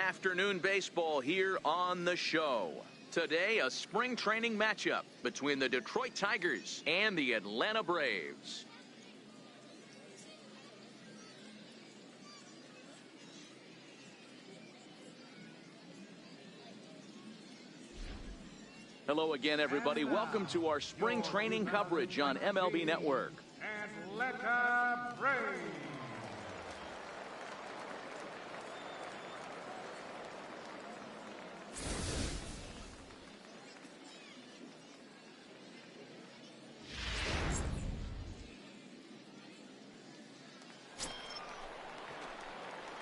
afternoon baseball here on the show. Today, a spring training matchup between the Detroit Tigers and the Atlanta Braves. Hello again, everybody. Welcome to our spring training coverage on MLB Network. Atlanta Braves.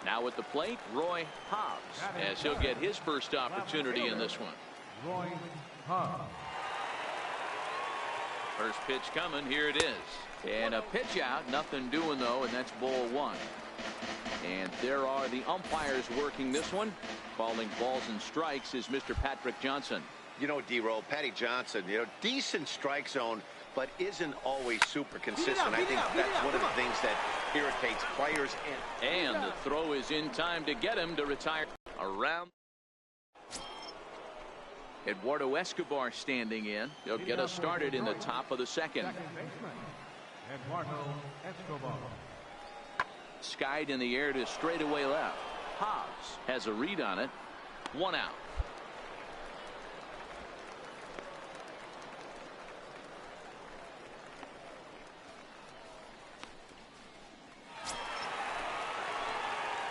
Now at the plate, Roy Hobbs, as he'll get his first opportunity in this one. Roy Hobbs. First pitch coming, here it is. And a pitch out, nothing doing though, and that's ball one. And there are the umpires working this one. Calling balls and strikes is Mr. Patrick Johnson. You know, D-Roll, Patty Johnson, decent strike zone, but isn't always super consistent. I think that's one of the things that irritates players. And the throw is in time to get him to retire. Around. Eduardo Escobar standing in. He'll get us started in the top of the second. Eduardo Escobar. Skied in the air to straightaway left. Hobbs has a read on it. One out.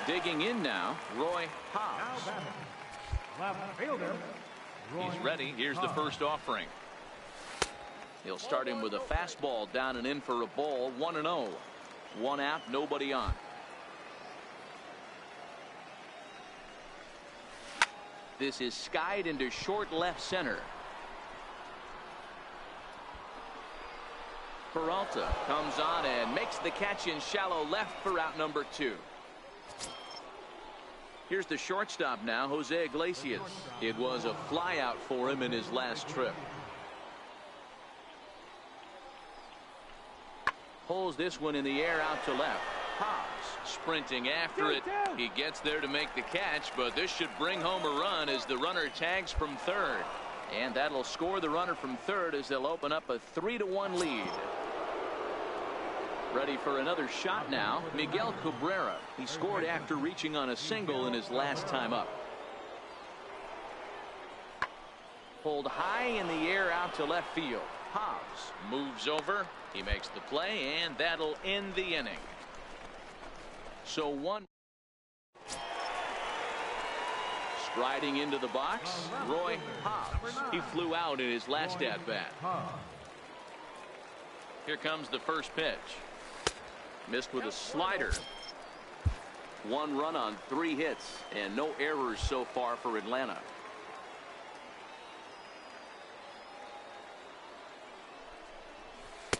Digging in now, Roy Hobbs. Left fielder. He's ready. Here's the first offering. He'll start him with a fastball down and in for a ball. 1-0. One out, nobody on. This is skied into short left center. Peralta comes on and makes the catch in shallow left for out number 2. Here's the shortstop now, Jose Iglesias. It was a fly out for him in his last trip. Pulls this one in the air out to left. Hobbs sprinting after it. He gets there to make the catch, but this should bring home a run as the runner tags from third. And that'll score the runner from third as they'll open up a 3-1 lead. Ready for another shot now, Miguel Cabrera. He scored after reaching on a single in his last time up. Pulled high in the air out to left field. Hobbs moves over. He makes the play, and that'll end the inning. So one. Striding into the box, Roy Hobbs. He flew out in his last at-bat. Here comes the first pitch. Missed with a slider. 1 run on 3 hits and no errors so far for Atlanta.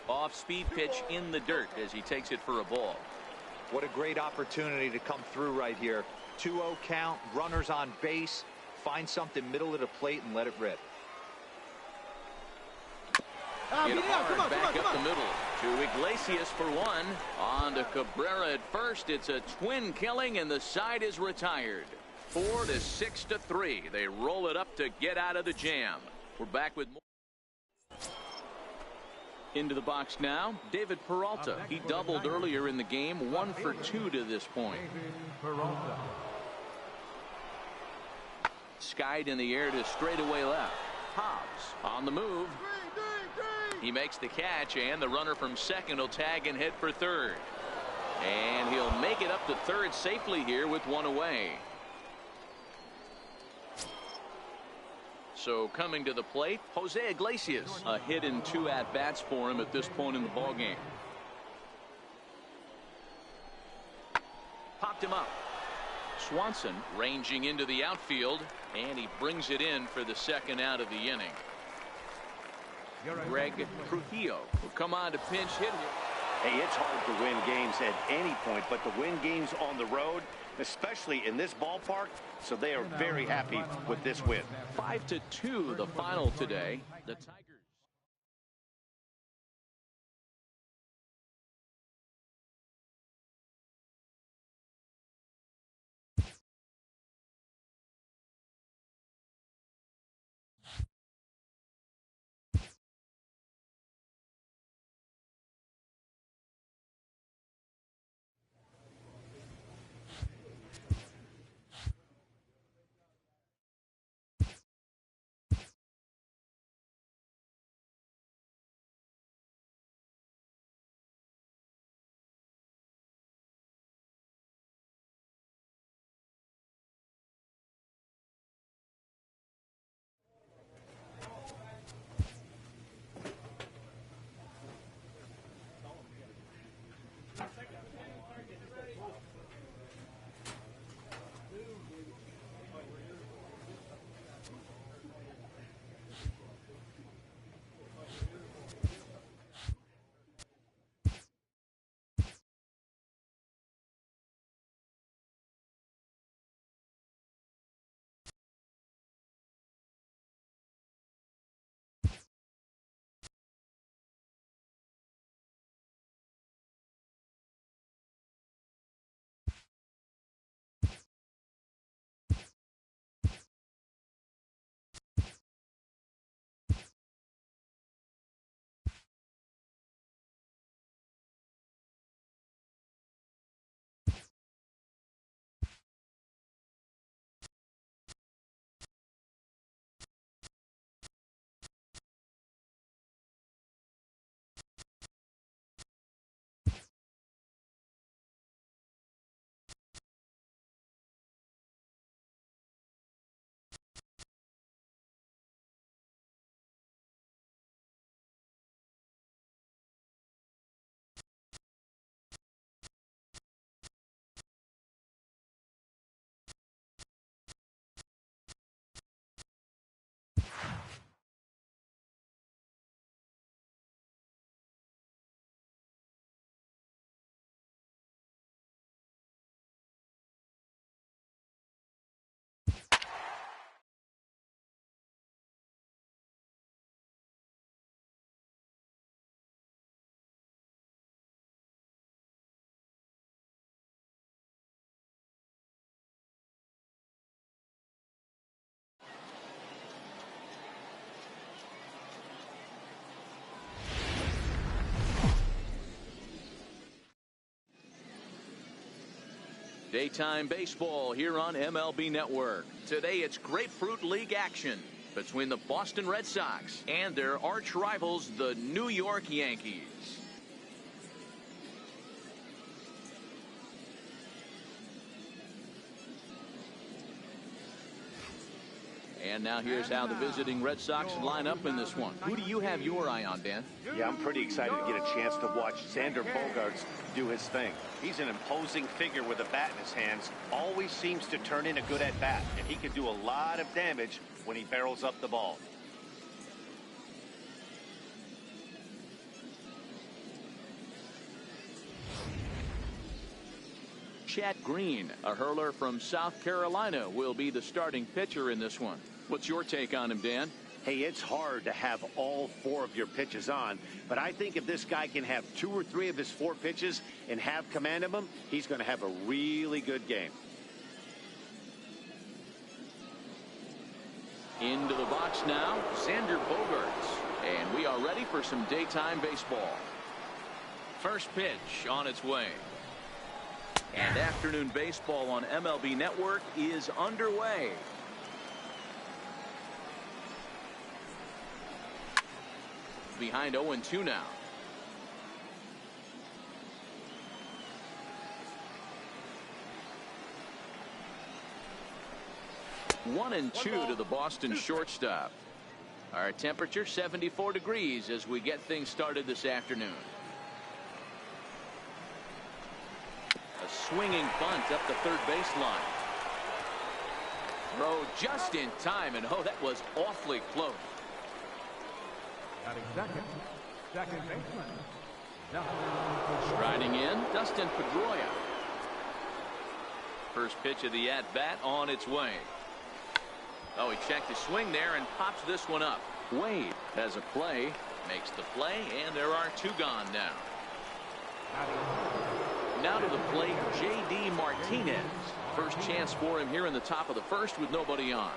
Off-speed pitch in the dirt as he takes it for a ball. What a great opportunity to come through right here. 2-0 count, runners on base. Find something middle of the plate and let it rip. Hit hard back up the middle to Iglesias for one. On to Cabrera at first. It's a twin killing and the side is retired. 4-6-3. They roll it up to get out of the jam. We're back with more. Into the box now, David Peralta. He doubled earlier in the game. 1 for 2 to this point. Skied in the air to straightaway left. Hobbs on the move. He makes the catch, and the runner from second will tag and head for third. And he'll make it up to third safely here with 1 away. So coming to the plate, Jose Iglesias. A hit in 2 at-bats for him at this point in the ballgame. Popped him up. Swanson ranging into the outfield, and he brings it in for the second out of the inning. Greg Trujillo will come on to pinch hit. Hey, it's hard to win games at any point, but to win games on the road, especially in this ballpark, so they are very happy with this win. 5-2 the final today. The Tigers Daytime baseball here on MLB Network. Today it's Grapefruit League action between the Boston Red Sox and their arch rivals, the New York Yankees. And now here's how the visiting Red Sox line up in this one. Who do you have your eye on, Dan? Yeah, I'm pretty excited to get a chance to watch Xander Bogaerts do his thing. He's an imposing figure with a bat in his hands. Always seems to turn in a good at-bat, and he can do a lot of damage when he barrels up the ball. Chad Green, a hurler from South Carolina, will be the starting pitcher in this one. What's your take on him, Dan? Hey, it's hard to have all 4 of your pitches on, but I think if this guy can have 2 or 3 of his 4 pitches and have command of them, he's going to have a really good game. Into the box now, Xander Bogaerts. And we are ready for some daytime baseball. First pitch on its way. And afternoon baseball on MLB Network is underway. Behind 0-2 now. One and 2 to the Boston shortstop. Our temperature 74 degrees as we get things started this afternoon. A swinging bunt up the third baseline. Throw just in time, and oh, that was awfully close. Batting second baseman. Striding in, Dustin Pedroia. First pitch of the at-bat on its way. Oh, he checked his swing there and pops this one up. Wade has a play, makes the play, and there are 2 gone now. Now to the plate, J.D. Martinez. First chance for him here in the top of the first with nobody on.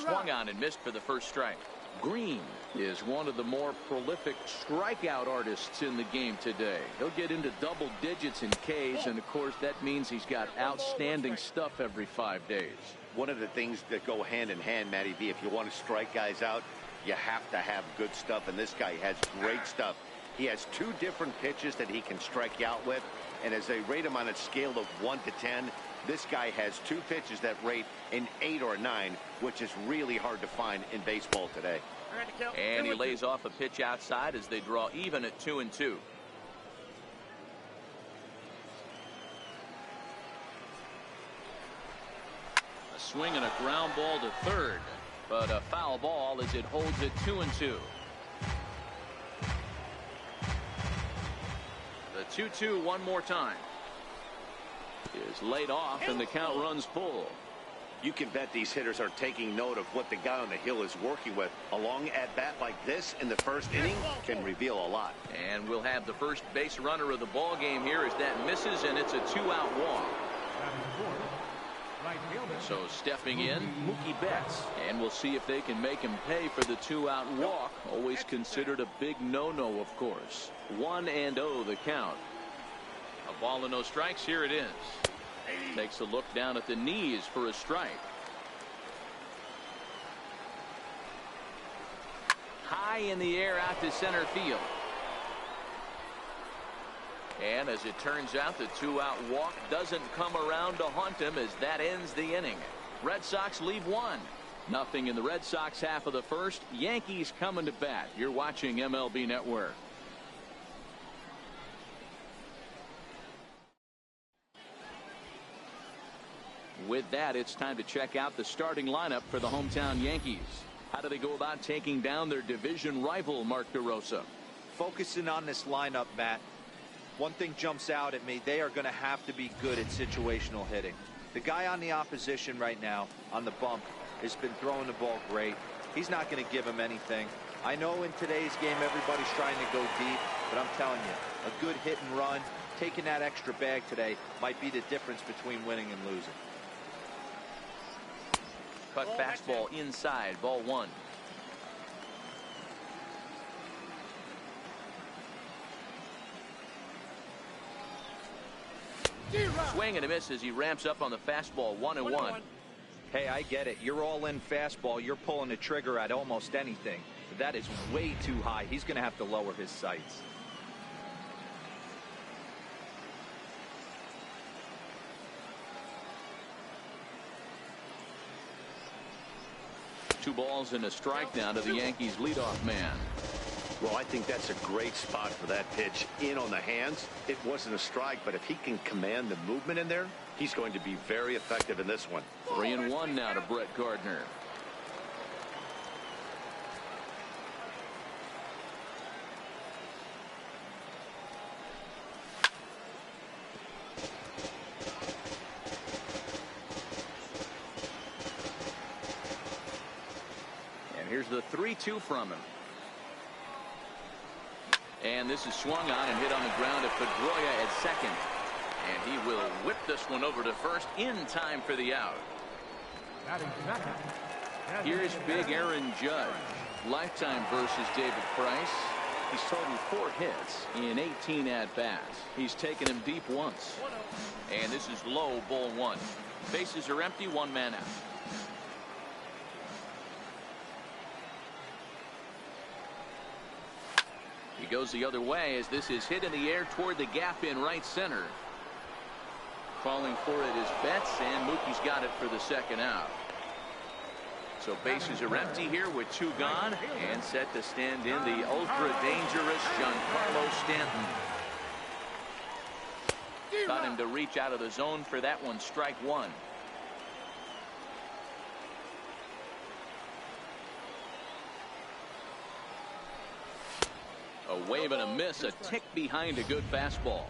Swung on and missed for the first strike. Green is one of the more prolific strikeout artists in the game today. He'll get into double digits in Ks, and of course that means he's got outstanding stuff every 5 days. One of the things that go hand in hand, Matty V, if you want to strike guys out, you have to have good stuff, and this guy has great stuff. He has 2 different pitches that he can strike you out with, and as they rate him on a scale of 1 to 10, this guy has 2 pitches that rate an 8 or a 9, which is really hard to find in baseball today. And he lays off a pitch outside as they draw even at 2-2. A swing and a ground ball to third, but a foul ball as it holds it 2-2. The 2-2 one more time. Is laid off and the count runs full. You can bet these hitters are taking note of what the guy on the hill is working with. A long at-bat like this in the first inning can reveal a lot. And we'll have the first base runner of the ball game here as that misses, and it's a 2-out walk. So stepping in, Mookie Betts, and we'll see if they can make him pay for the 2-out walk. Always considered a big no-no, of course. 1-0 the count. A ball and no strikes. Here it is. Takes a look down at the knees for a strike. High in the air out to center field. And as it turns out, the 2-out walk doesn't come around to haunt him as that ends the inning. Red Sox leave 1-0 in the Red Sox half of the first. Yankees coming to bat. You're watching MLB Network. With that, it's time to check out the starting lineup for the hometown Yankees. How do they go about taking down their division rival, Mark DeRosa? Focusing on this lineup, Matt. One thing jumps out at me. They are going to have to be good at situational hitting. The guy on the opposition right now on the bump has been throwing the ball great. He's not going to give him anything. I know in today's game everybody's trying to go deep, but I'm telling you, a good hit and run, taking that extra bag today might be the difference between winning and losing. Cut fastball inside, ball 1. Swing and a miss as he ramps up on the fastball. 1-1. Hey, I get it. You're all in fastball. You're pulling the trigger at almost anything. That is way too high. He's going to have to lower his sights. Two balls and a strike now to the Yankees leadoff man. Well, I think that's a great spot for that pitch. In on the hands. It wasn't a strike, but if he can command the movement in there, he's going to be very effective in this one. 3-1 now to Brett Gardner. And here's the 3-2 from him. And this is swung on and hit on the ground to Pedroia at second. And he will whip this one over to first in time for the out. Here's big Aaron Judge. Lifetime versus David Price. He's totaled 4 hits in 18 at-bats. He's taken him deep once. And this is low, ball 1. Bases are empty, 1 man out. He goes the other way as this is hit in the air toward the gap in right center. Calling for it is Betts, and Mookie's got it for the second out. So bases are empty here with 2 gone, and set to stand in the ultra-dangerous Giancarlo Stanton. Got him to reach out of the zone for that one, strike 1. A wave and a miss, a tick behind a good fastball.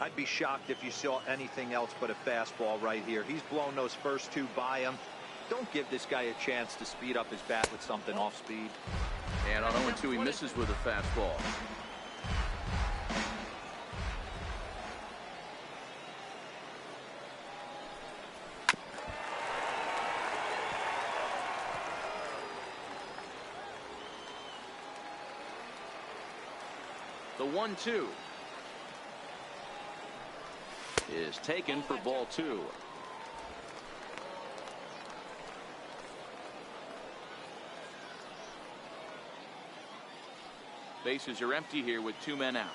I'd be shocked if you saw anything else but a fastball right here. He's blown those first 2 by him. Don't give this guy a chance to speed up his bat with something off speed. And on 0-2 he misses with a fastball. The 1-2 is taken for ball 2. Bases are empty here with 2 men out.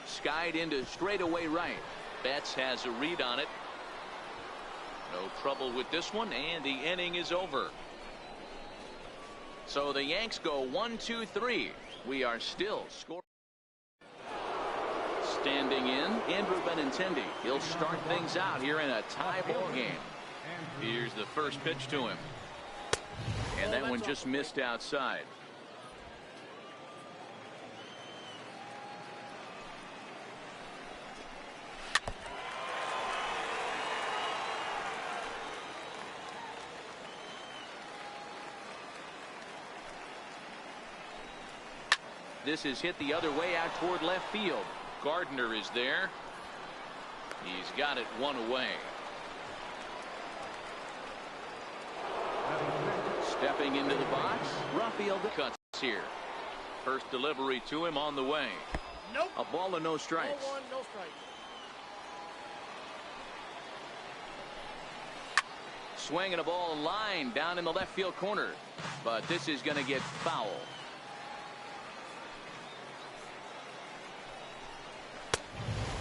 Skied into straightaway right. Betts has a read on it. No trouble with this one, and the inning is over. So the Yanks go 1-2-3. We are still scoring. Standing in, Andrew Benintendi. He'll start things out here in a tie ball game. Here's the first pitch to him. And that one just missed outside. This is hit the other way out toward left field. Gardner is there. He's got it 1 away. Stepping into the box, Rafael cuts here. First delivery to him on the way. Nope. A ball and no strikes. 0-1, no strikes. Swinging a ball line down in the left field corner. But this is going to get foul.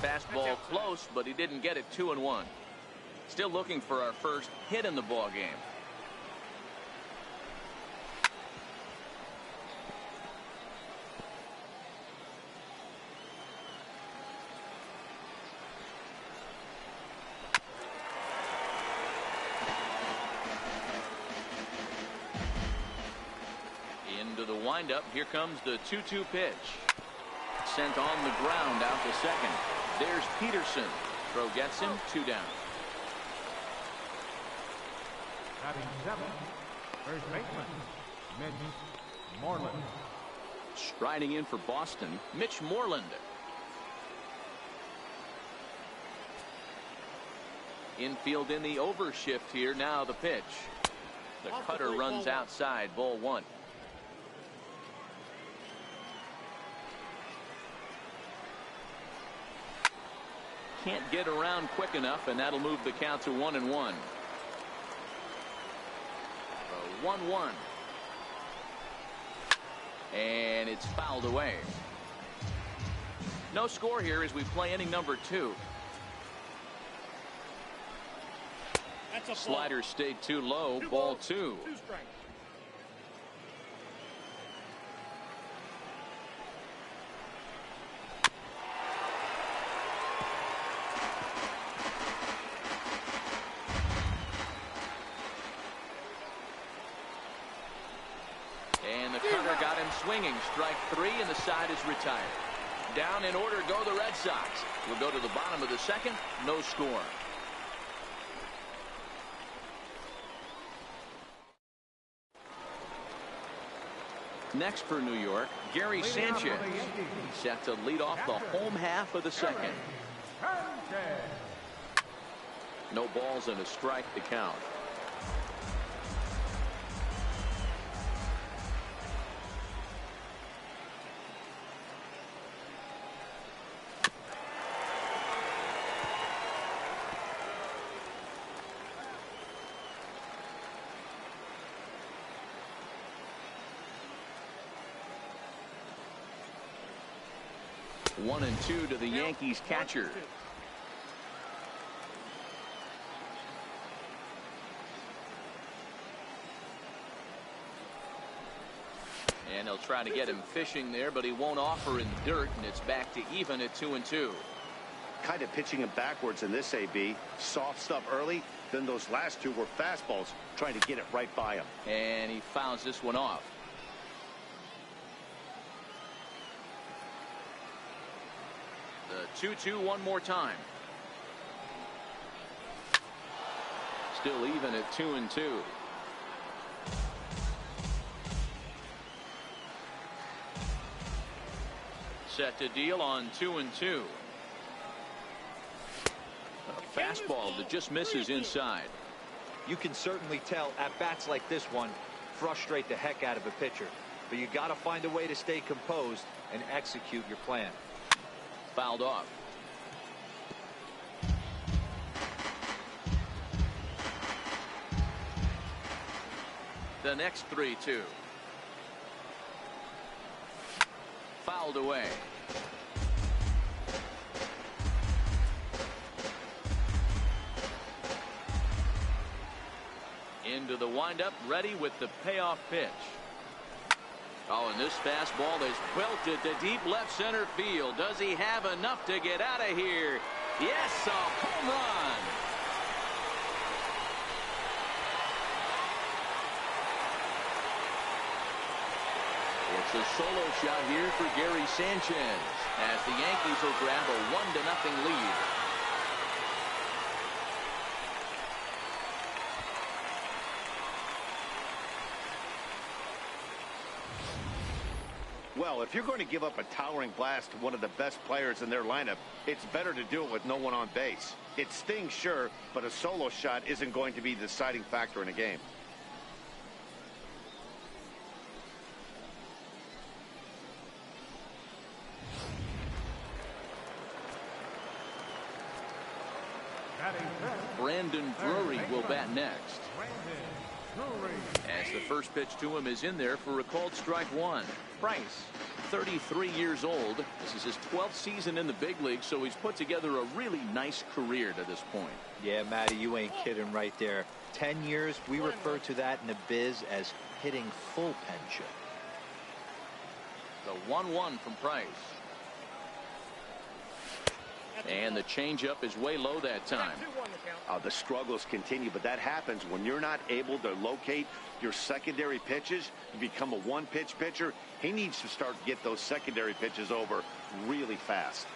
Fastball close, but he didn't get it. 2-1. Still looking for our first hit in the ball game. Into the windup. Here comes the 2-2 pitch. Sent on the ground out to second. There's Peterson. Throw gets him. 2 down. Batting 7, first baseman, Mitch Moreland. Striding in for Boston, Mitch Moreland. Infield in the overshift here. Now the pitch. The cutter runs outside. Ball 1. can't get around quick enough, and that'll move the count to 1-1. 1-1. And it's fouled away. No score here as we play inning number 2. Slider stayed too low. Ball 2. And the cutter got him swinging. Strike 3, and the side is retired. Down in order go the Red Sox. We'll go to the bottom of the second. No score. Next for New York, Gary Sanchez. Set to lead off the home half of the second. No balls and a strike to count. One and 2 to the Yankees catcher. And they'll try to get him fishing there, but he won't offer in dirt, and it's back to even at 2-2. Kind of pitching him backwards in this, AB. Soft stuff early, then those last 2 were fastballs, trying to get it right by him. And he fouls this one off. The 2-2 one more time. Still even at 2-2. Set to deal on 2-2. A fastball that just misses inside. You can certainly tell at bats like this one frustrate the heck out of a pitcher, but you got to find a way to stay composed and execute your plan. Fouled off. The next 3-2. Fouled away. Into the windup, ready with the payoff pitch. Oh, and this fastball is belted to deep left center field. Does he have enough to get out of here? Yes, a home run. It's a solo shot here for Gary Sanchez as the Yankees will grab a 1-0 lead. Well, if you're going to give up a towering blast to one of the best players in their lineup, it's better to do it with no one on base. It stings, sure, but a solo shot isn't going to be the deciding factor in a game. Brandon Drury will bat next. As the first pitch to him is in there for a called strike 1. Price, 33 years old. This is his 12th season in the big league, so he's put together a really nice career to this point. Yeah, Matty, you ain't kidding right there. 10 years, we refer to that in the biz as hitting full pension. The 1-1 from Price. And the changeup is way low that time. The struggles continue, but that happens when you're not able to locate your secondary pitches. You become a one-pitch pitcher. He needs to start to get those secondary pitches over really fast.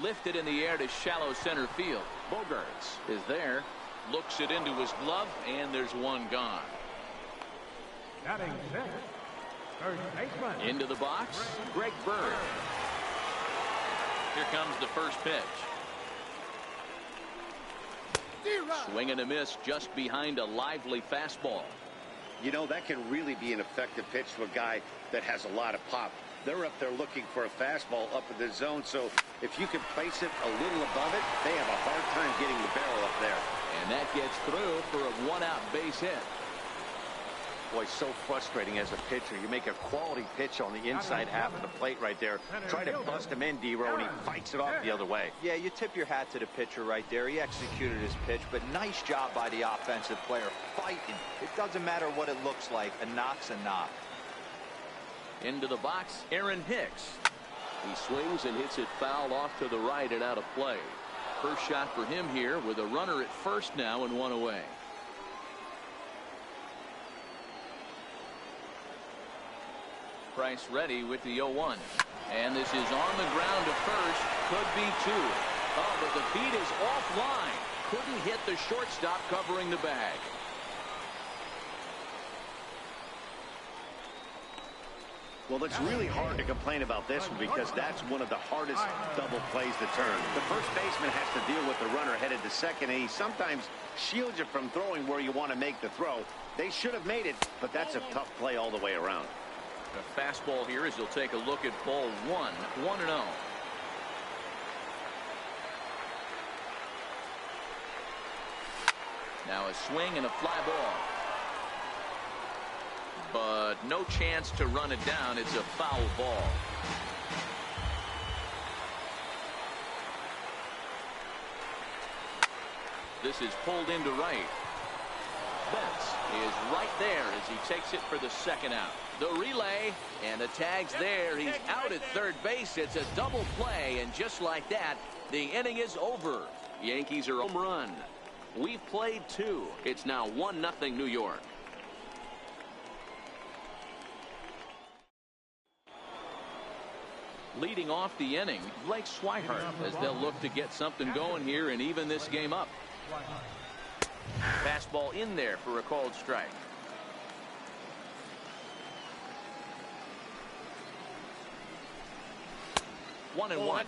Lifted in the air to shallow center field. Bogarts is there. Looks it into his glove, and there's one gone. Batting six, first baseman. Into the box, Greg Bird. Here comes the first pitch. Swing and a miss just behind a lively fastball. You know, that can really be an effective pitch to a guy that has a lot of pop. They're up there looking for a fastball up in the zone, so if you can place it a little above it, they have a hard time getting the barrel up there. And that gets through for a one-out base hit. Boy, so frustrating as a pitcher. You make a quality pitch on the inside half of the plate right there. Try to bust him in, D-Row, and he fights it off the other way. Yeah, you tip your hat to the pitcher right there. He executed his pitch, but nice job by the offensive player fighting. It doesn't matter what it looks like. A knock's a knock. Into the box, Aaron Hicks. He swings and hits it foul off to the right and out of play. First shot for him here with a runner at first now and one away. Price ready with the 0-1. And this is on the ground to first. Could be two. Oh, but the feed is offline. Couldn't hit the shortstop covering the bag. Well, it's really hard to complain about this one because that's one of the hardest double plays to turn. The first baseman has to deal with the runner headed to second, and he sometimes shields you from throwing where you want to make the throw. They should have made it, but that's a tough play all the way around. The fastball here as he'll take a look at ball 1-0. Now a swing and a fly ball. But no chance to run it down. It's a foul ball. This is pulled into right. Betts is right there as he takes it for the second out. The relay and the tag's there. He's out at third base. It's a double play, and just like that, the inning is over. Yankees are home run. We've played two. It's now 1-0 New York. Leading off the inning, Blake Swihart, as they'll look to get something going here and even this game up. Fastball in there for a called strike. One and one.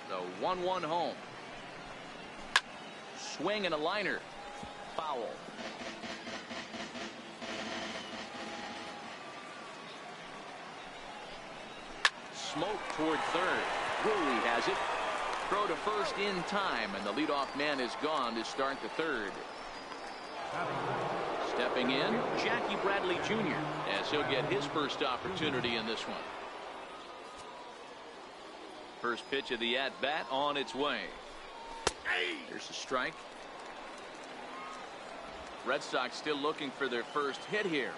The 1-1 home. Swing and a liner. Foul. Smoke toward third. Brewery has it. Throw to first in time, and the leadoff man is gone to start the third. Stepping in, Jackie Bradley Jr. as he'll get his first opportunity in this one. First pitch of the at-bat on its way. Here's a strike. Red Sox still looking for their first hit here.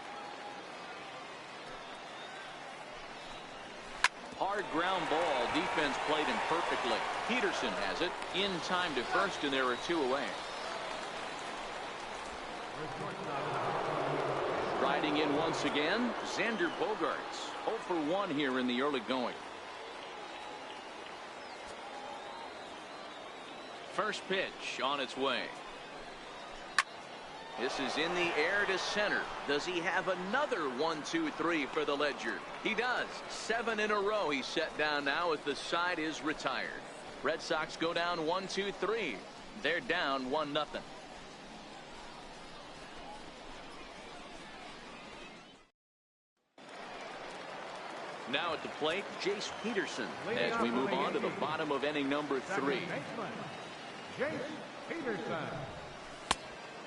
Hard ground ball. Defense played him perfectly. Peterson has it in time to first, and there are two away. Riding in once again, Xander Bogaerts. 0 for 1 here in the early going. First pitch on its way. This is in the air to center. Does he have another 1-2-3 for the Ledger? He does. 7 in a row he's set down now as the side is retired. Red Sox go down 1-2-3. They're down 1-0. Now at the plate, Jace Peterson as we move on to the bottom of inning number 3. Jace Peterson.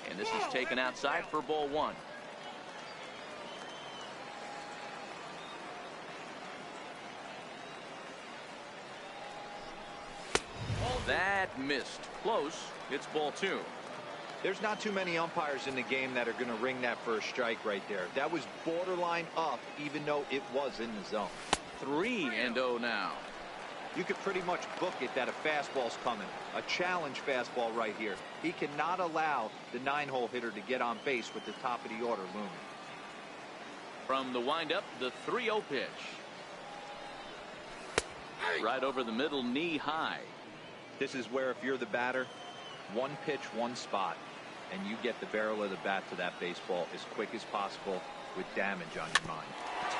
And this is taken outside for ball 1. That missed. Close. It's ball 2. There's not too many umpires in the game that are going to ring that first strike right there. That was borderline up, even though it was in the zone. 3-0 now. You could pretty much book it that a fastball's coming. A challenge fastball right here. He cannot allow the 9-hole hitter to get on base with the top of the order looming. From the windup, the 3-0 pitch. Right over the middle, knee high. This is where if you're the batter, one pitch, one spot, and you get the barrel of the bat to that baseball as quick as possible with damage on your mind.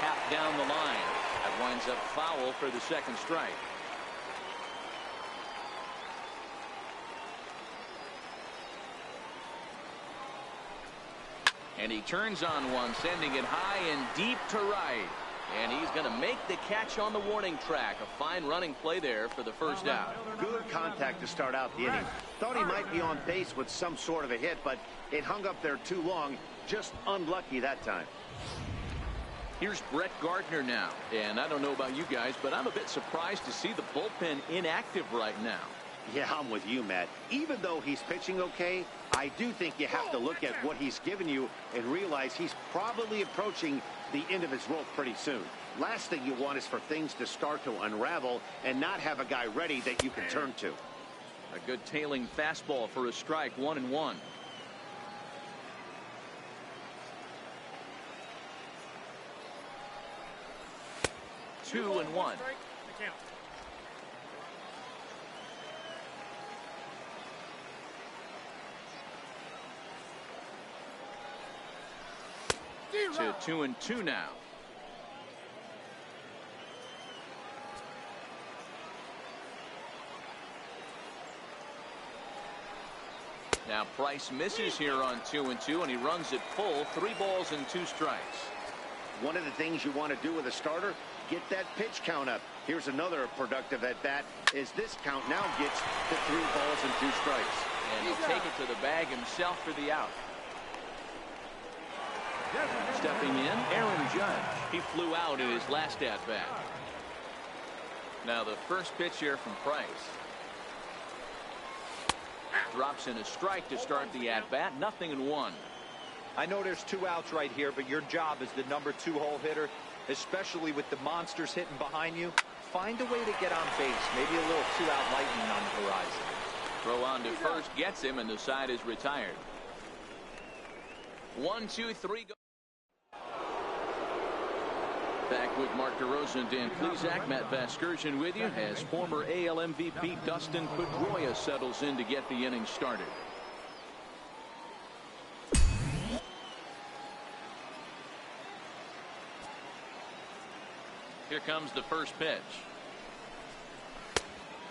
Tap down the line. That winds up foul for the second strike. And he turns on one, sending it high and deep to right. And he's going to make the catch on the warning track. A fine running play there for the first out. Good contact to start out the inning. Thought he might be on base with some sort of a hit, but it hung up there too long. Just unlucky that time. Here's Brett Gardner now. And I don't know about you guys, but I'm a bit surprised to see the bullpen inactive right now. Yeah, I'm with you, Matt. Even though he's pitching okay, I do think you have to look at what he's given you and realize he's probably approaching the end of his rope pretty soon. Last thing you want is for things to start to unravel and not have a guy ready that you can turn to. A good tailing fastball for a strike, 1-1. Two and one. To 2-2 now. Now Price misses here on 2-2, and he runs it full. 3 balls and 2 strikes. One of the things you want to do with a starter, get that pitch count up. Here's another productive at bat as this count now gets to 3 balls and 2 strikes. And he'll take it to the bag himself for the out. Stepping in, Aaron Judge. He flew out in his last at-bat. Now the first pitch here from Price. Drops in a strike to start the at-bat. 0-1. I know there's 2 outs right here, but your job as the number 2 hole hitter, especially with the monsters hitting behind you, find a way to get on base. Maybe a little 2-out lightning on the horizon. Throw on to first gets him, and the side is retired. 1, 2, 3 go. Back with Mark DeRosa and Dan Plesac. Matt Vasgersian with you as former AL MVP Dustin Pedroia settles in to get the inning started. Here comes the first pitch.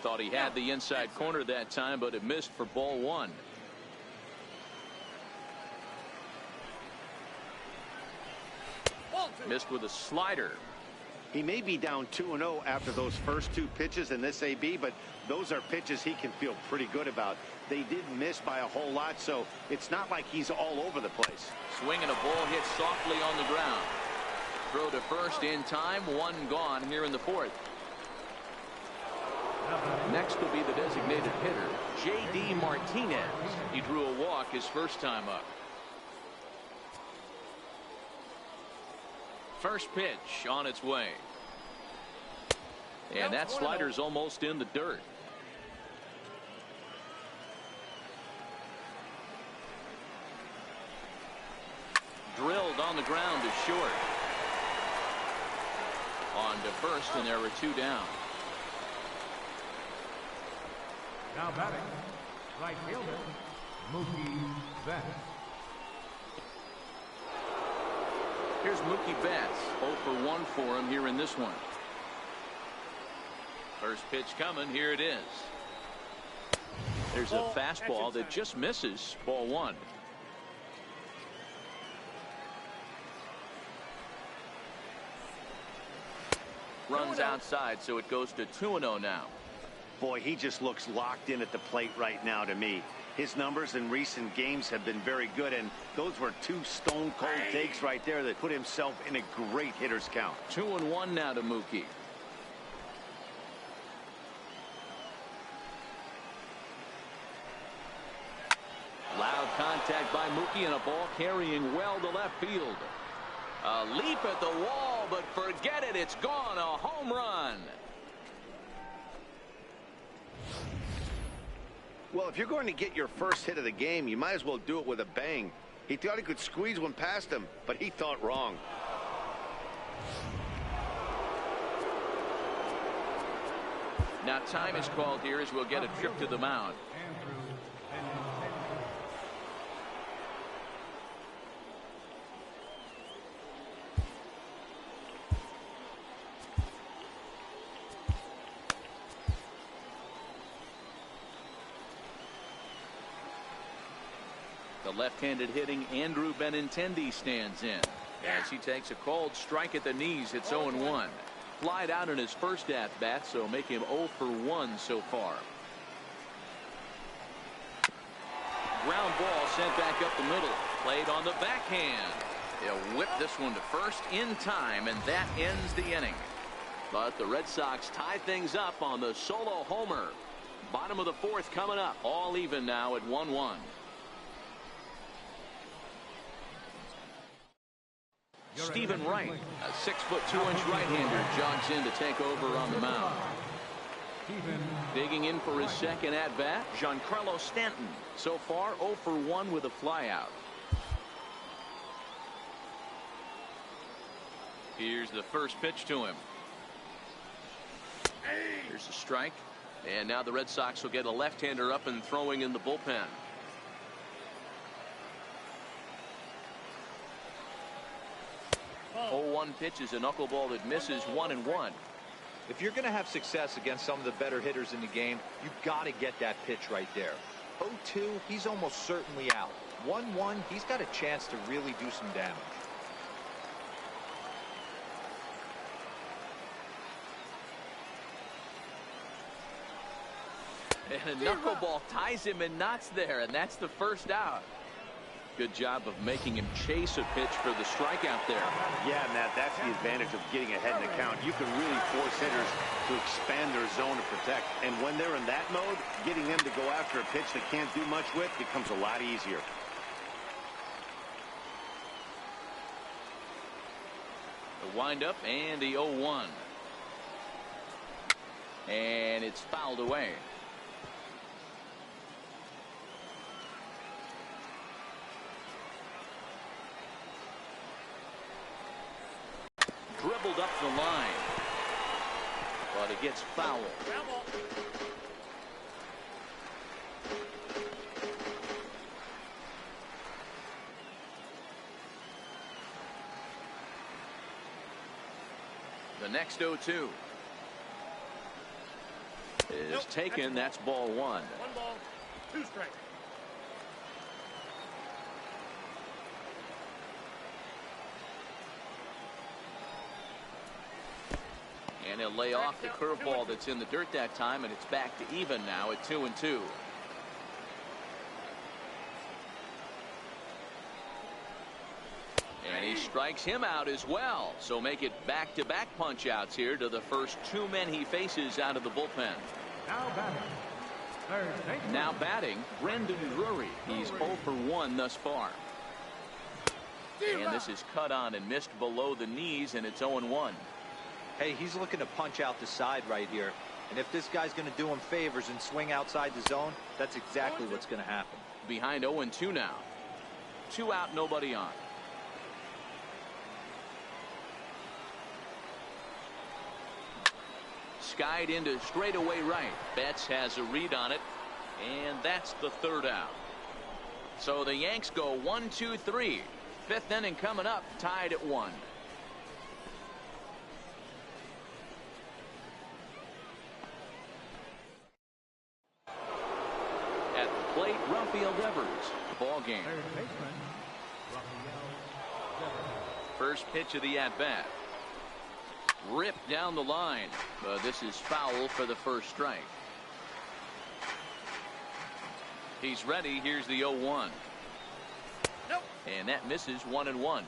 Thought he had the inside corner that time, but it missed for ball 1. Missed with a slider. He may be down 2-0 after those first 2 pitches in this AB, but those are pitches he can feel pretty good about. They did miss by a whole lot, so it's not like he's all over the place. Swinging a ball hit softly on the ground. Throw to first in time. 1 gone here in the 4th. Next will be the designated hitter, J.D. Martinez. He drew a walk his first time up. First pitch on its way. And that slider's almost in the dirt. Drilled on the ground to short. On to first, and there were 2 down. Now batting, right fielder, Mookie Betts. Here's Mookie Betts. 0 for 1 for him here in this one. First pitch coming. Here it is. There's a fastball that just misses. Ball 1. Runs outside, so it goes to 2-0 now. Boy, he just looks locked in at the plate right now to me. His numbers in recent games have been very good, and those were 2 stone-cold takes right there that put himself in a great hitter's count. 2-1 now to Mookie. Loud contact by Mookie, and a ball carrying well to left field. A leap at the wall, but forget it. It's gone. A home run. Well, if you're going to get your first hit of the game, you might as well do it with a bang. He thought he could squeeze one past him, but he thought wrong. Now time is called here as we'll get a trip to the mound. The left-handed hitting Andrew Benintendi stands in as he takes a cold strike at the knees. It's 0-1. Flied out in his first at-bat, so make him 0 for 1 so far. Ground ball sent back up the middle. Played on the backhand. He'll whip this one to first in time, and that ends the inning. But the Red Sox tie things up on the solo homer. Bottom of the fourth coming up. All even now at 1-1. Stephen Wright, a 6'2" right-hander, jogs in to take over on the mound. Digging in for his second at-bat, Giancarlo Stanton. So far 0 for 1 with a flyout. Here's the first pitch to him. Here's a strike. And now the Red Sox will get a left-hander up and throwing in the bullpen. Oh, 0-1 pitch is a knuckleball that misses 1-1. If you're going to have success against some of the better hitters in the game, you've got to get that pitch right there. 0-2, he's almost certainly out. 1-1, he's got a chance to really do some damage. And a knuckleball ties him in knots there, and that's the first out. Good job of making him chase a pitch for the strikeout there. Yeah, Matt, that's the advantage of getting ahead in the count. You can really force hitters to expand their zone to protect. And when they're in that mode, getting them to go after a pitch they can't do much with becomes a lot easier. The windup and the 0-1. And it's fouled away. Dribbled up the line, but it gets fouled. The next 0-2 is taken. That's ball 1. 1 ball, 2 strikes. And he'll lay off the curveball that's in the dirt that time, and it's back to even now at 2-2. And he strikes him out as well. So make it back-to-back punch-outs here to the first 2 men he faces out of the bullpen. Now batting, Brendan Drury. He's 0 for 1 thus far. And this is cut on and missed below the knees, and it's 0-1. Hey, he's looking to punch out the side right here. And if this guy's going to do him favors and swing outside the zone, that's exactly what's going to happen. Behind 0-2 now. 2 out, nobody on. Skied into straightaway right. Betts has a read on it, and that's the 3rd out. So the Yanks go 1-2-3. 5th inning coming up, tied at 1. At the plate, Rafael Devers. Ball game. First pitch of the at-bat. Ripped down the line. This is foul for the first strike. He's ready. Here's the 0-1. Nope. And that misses 1-1.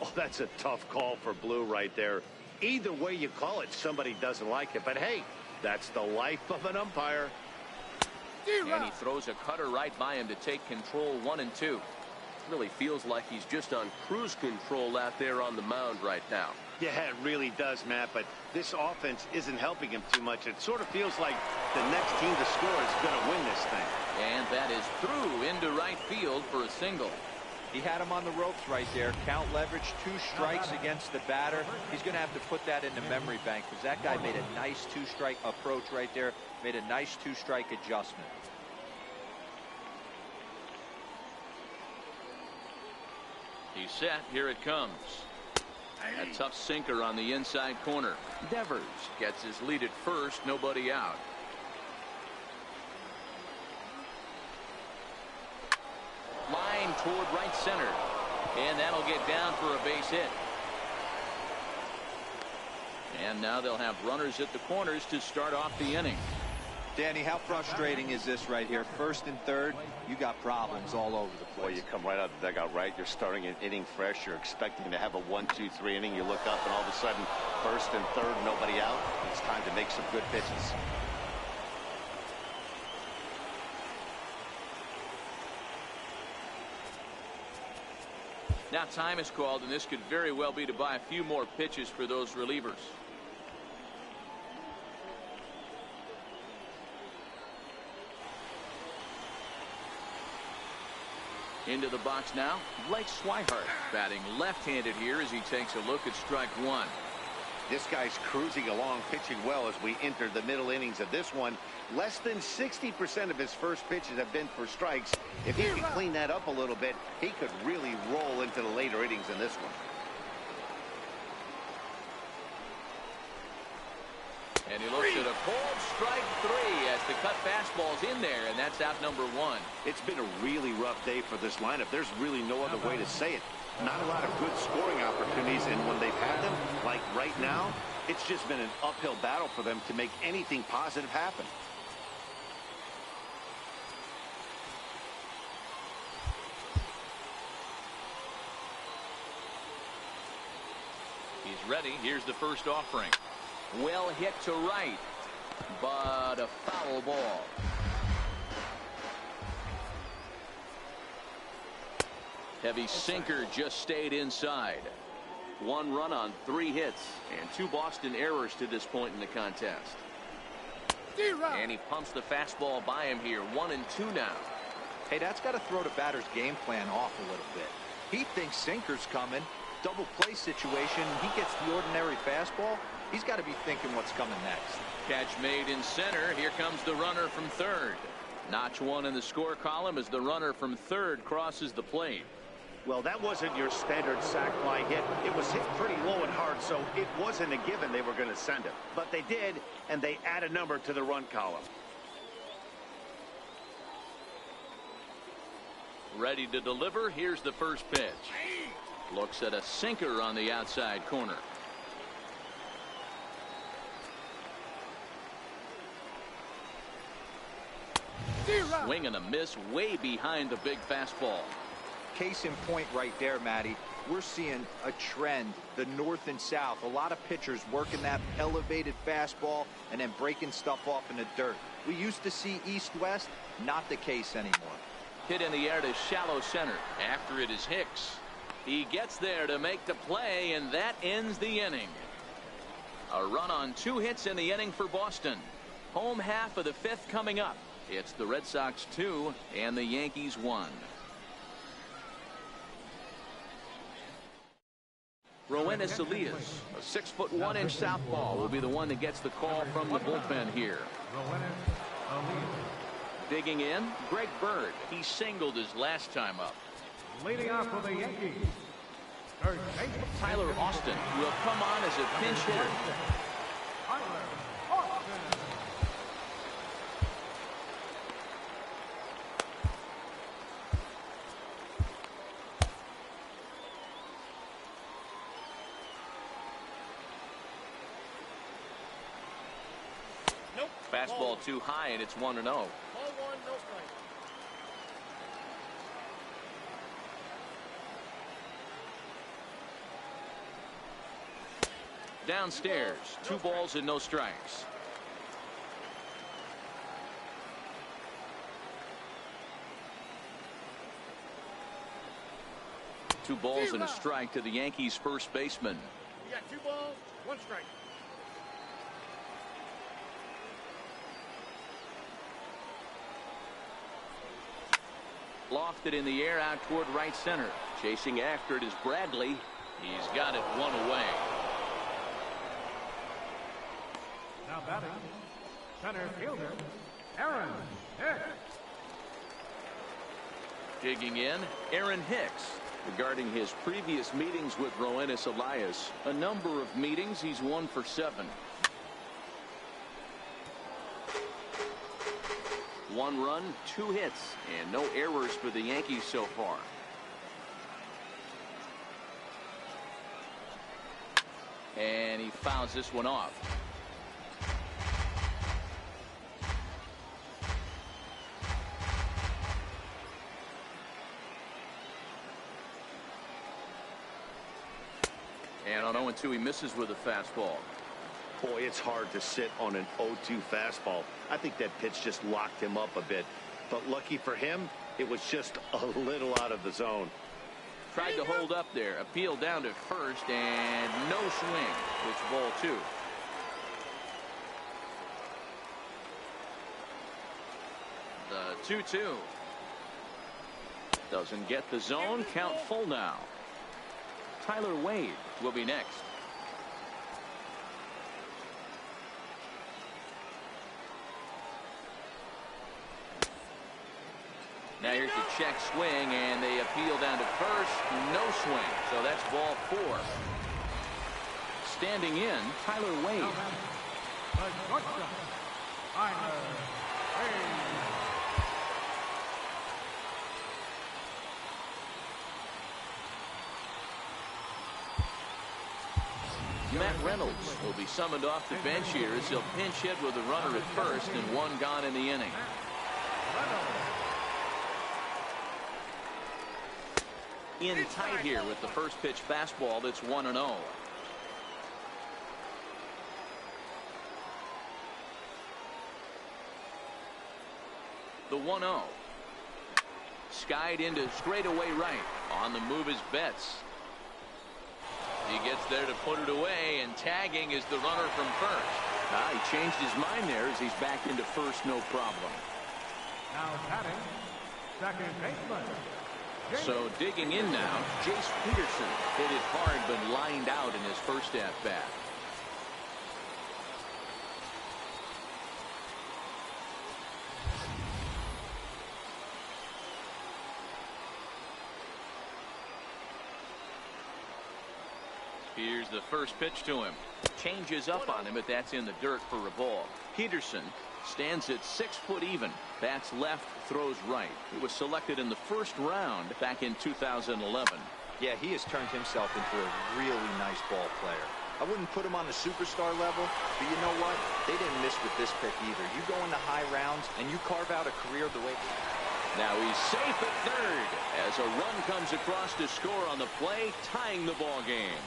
Oh, that's a tough call for Blue right there. Either way you call it, somebody doesn't like it. But hey, that's the life of an umpire. And he throws a cutter right by him to take control. 1-2. Really feels like he's just on cruise control out there on the mound right now. Yeah, it really does, Matt, but this offense isn't helping him too much. It sort of feels like the next team to score is going to win this thing. And that is through into right field for a single. He had him on the ropes right there. Count leverage, 2 strikes against the batter. He's going to have to put that in the memory bank because that guy made a nice 2-strike approach right there. Made a nice 2-strike adjustment. He's set. Here it comes. A tough sinker on the inside corner. Devers gets his lead at first. Nobody out. Line toward right center. And that'll get down for a base hit. And now they'll have runners at the corners to start off the inning. Danny, how frustrating is this right here? First and third, you got problems all over the place. Well, you come right out of the dugout, right? You're starting an inning fresh. You're expecting to have a 1-2-3 inning. You look up, and all of a sudden, first and third, nobody out. It's time to make some good pitches. Now time is called, and this could very well be to buy a few more pitches for those relievers. Into the box now, Blake Swihart batting left-handed here as he takes a look at strike one. This guy's cruising along, pitching well as we enter the middle innings of this one. Less than 60% of his first pitches have been for strikes. If he can clean that up a little bit, he could really roll into the later innings in this one. And he looks at a cold strike three as the cut fastball's in there, and that's out number one. It's been a really rough day for this lineup. There's really no other way to say it. Not a lot of good scoring opportunities, and when they've had them, like right now, it's just been an uphill battle for them to make anything positive happen. He's ready. Here's the first offering. Well hit to right, but a foul ball. Heavy sinker just stayed inside. One run on 3 hits and 2 Boston errors to this point in the contest. And he pumps the fastball by him here. 1-2 now. Hey, that's got to throw the batter's game plan off a little bit. He thinks sinker's coming. Double play situation. He gets the ordinary fastball. He's got to be thinking what's coming next. Catch made in center. Here comes the runner from third. Notch 1 in the score column as the runner from third crosses the plate. Well, that wasn't your standard sac fly hit. It was hit pretty low and hard, so it wasn't a given they were going to send it. But they did, and they add a number to the run column. Ready to deliver. Here's the first pitch. Looks at a sinker on the outside corner. Swing and a miss way behind the big fastball. Case in point right there, Matty. We're seeing a trend, the north and south. A lot of pitchers working that elevated fastball and then breaking stuff off in the dirt. We used to see east-west, not the case anymore. Hit in the air to shallow center. After it is Hicks. He gets there to make the play, and that ends the inning. A run on 2 hits in the inning for Boston. Home half of the 5th coming up. It's the Red Sox 2 and the Yankees 1. Roenis Elias, a 6'1" southpaw, will be the one that gets the call from the bullpen here. Digging in, Greg Bird. He singled his last time up. Leading off for the Yankees. Tyler Austin will come on as a pinch hitter. Fastball too high, and it's 1-0. Ball 1, no strike. Downstairs, 2 balls and no strikes. Two balls and a strike to the Yankees first baseman. You got 2 balls, 1 strike. Lofted in the air out toward right center. Chasing after it is Bradley. He's got it 1 away. Now batting, center fielder, Aaron Hicks. Digging in, Aaron Hicks. Regarding his previous meetings with Roenis Elias, a number of meetings, he's 1 for 7. 1 run, 2 hits, and no errors for the Yankees so far. And he fouls this one off. And on 0-2, he misses with a fastball. Boy, it's hard to sit on an 0-2 fastball. I think that pitch just locked him up a bit. But lucky for him, it was just a little out of the zone. Tried to hold up there. Appeal down to first, and no swing. It's ball 2. The 2-2. Doesn't get the zone. Count full now. Tyler Wade will be next. Now here's the check swing, and they appeal down to first. No swing, so that's ball 4. Standing in, Tyler Wade. The shortstop, Tyler Wade. Matt Reynolds will be summoned off the bench here as he'll pinch hit with a runner at first and 1 gone in the inning. In tight here with the first pitch fastball that's 1-0. The 1-0. Skied into straightaway right. On the move is Betts. He gets there to put it away, and tagging is the runner from first. He changed his mind there as he's back into first, no problem. Now batting, second baseman. So digging in now, Jace Peterson hit it hard but lined out in his first at-bat. Here's the first pitch to him. Changes up on him, but that's in the dirt for a ball. Peterson stands at 6 foot even. Bats left, throws right. He was selected in the first round back in 2011. Yeah, he has turned himself into a really nice ball player. I wouldn't put him on the superstar level, but you know what? They didn't miss with this pick either. You go into high rounds and you carve out a career the way. Now he's safe at third as a run comes across to score on the play, tying the ball game.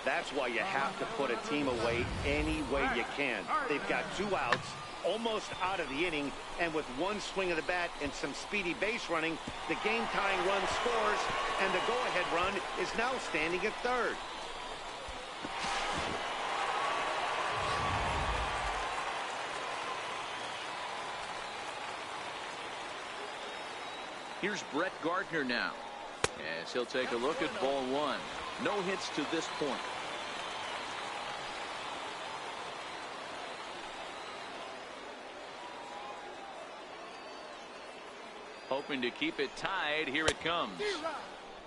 That's why you have to put a team away any way you can. They've got 2 outs, almost out of the inning, and with 1 swing of the bat and some speedy base running, the game-tying run scores, and the go-ahead run is now standing at third. Here's Brett Gardner now, as he'll take a look at ball 1. No hits to this point. Hoping to keep it tied. Here it comes.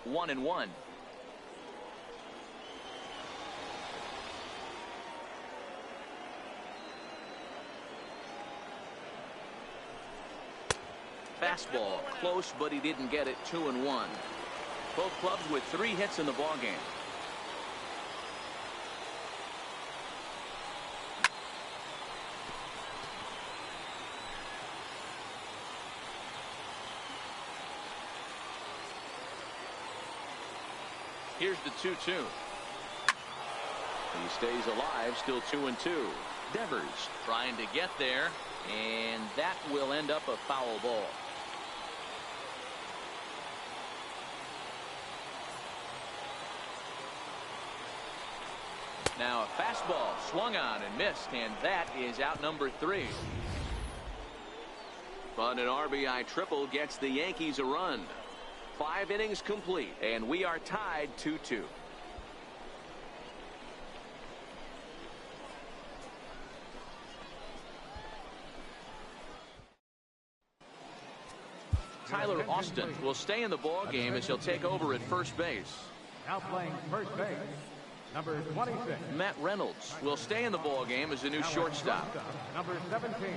1-1. Fastball close, but he didn't get it. 2-1. Both clubs with 3 hits in the ballgame. Here's the 2-2. He stays alive, still 2-2. Devers trying to get there, and that will end up a foul ball. Now a fastball swung on and missed, and that is out number 3. But an RBI triple gets the Yankees a run. 5 innings complete, and we are tied 2-2. Tyler Austin will stay in the ball game as he'll take over at first base. Now playing first base, number 26. Matt Reynolds will stay in the ball game as the new shortstop. Number 17.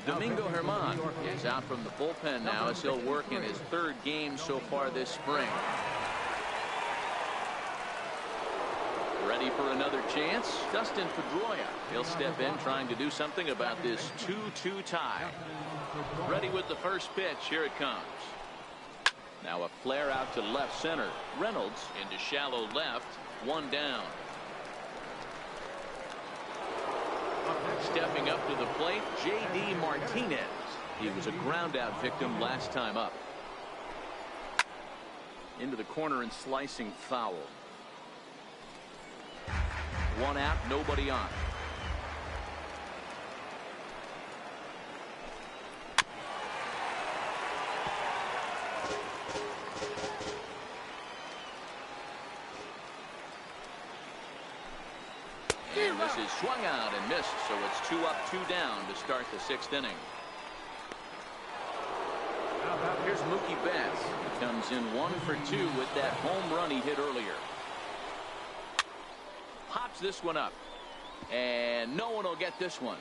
Domingo Germán is out from the bullpen now as he'll work in his 3rd game so far this spring. Ready for another chance. Dustin Pedroia. He'll step in trying to do something about this 2-2 tie. Ready with the first pitch. Here it comes. Now a flare out to left center. Reynolds into shallow left. One down. Stepping up to the plate, J.D. Martinez. He was a ground out victim last time up. Into the corner and slicing foul. One out, nobody on. And this is swung out and missed, so it's 2 up, 2 down to start the 6th inning. Here's Mookie Betts. He comes in 1 for 2 with that home run he hit earlier. Pops this one up. And no one will get this one.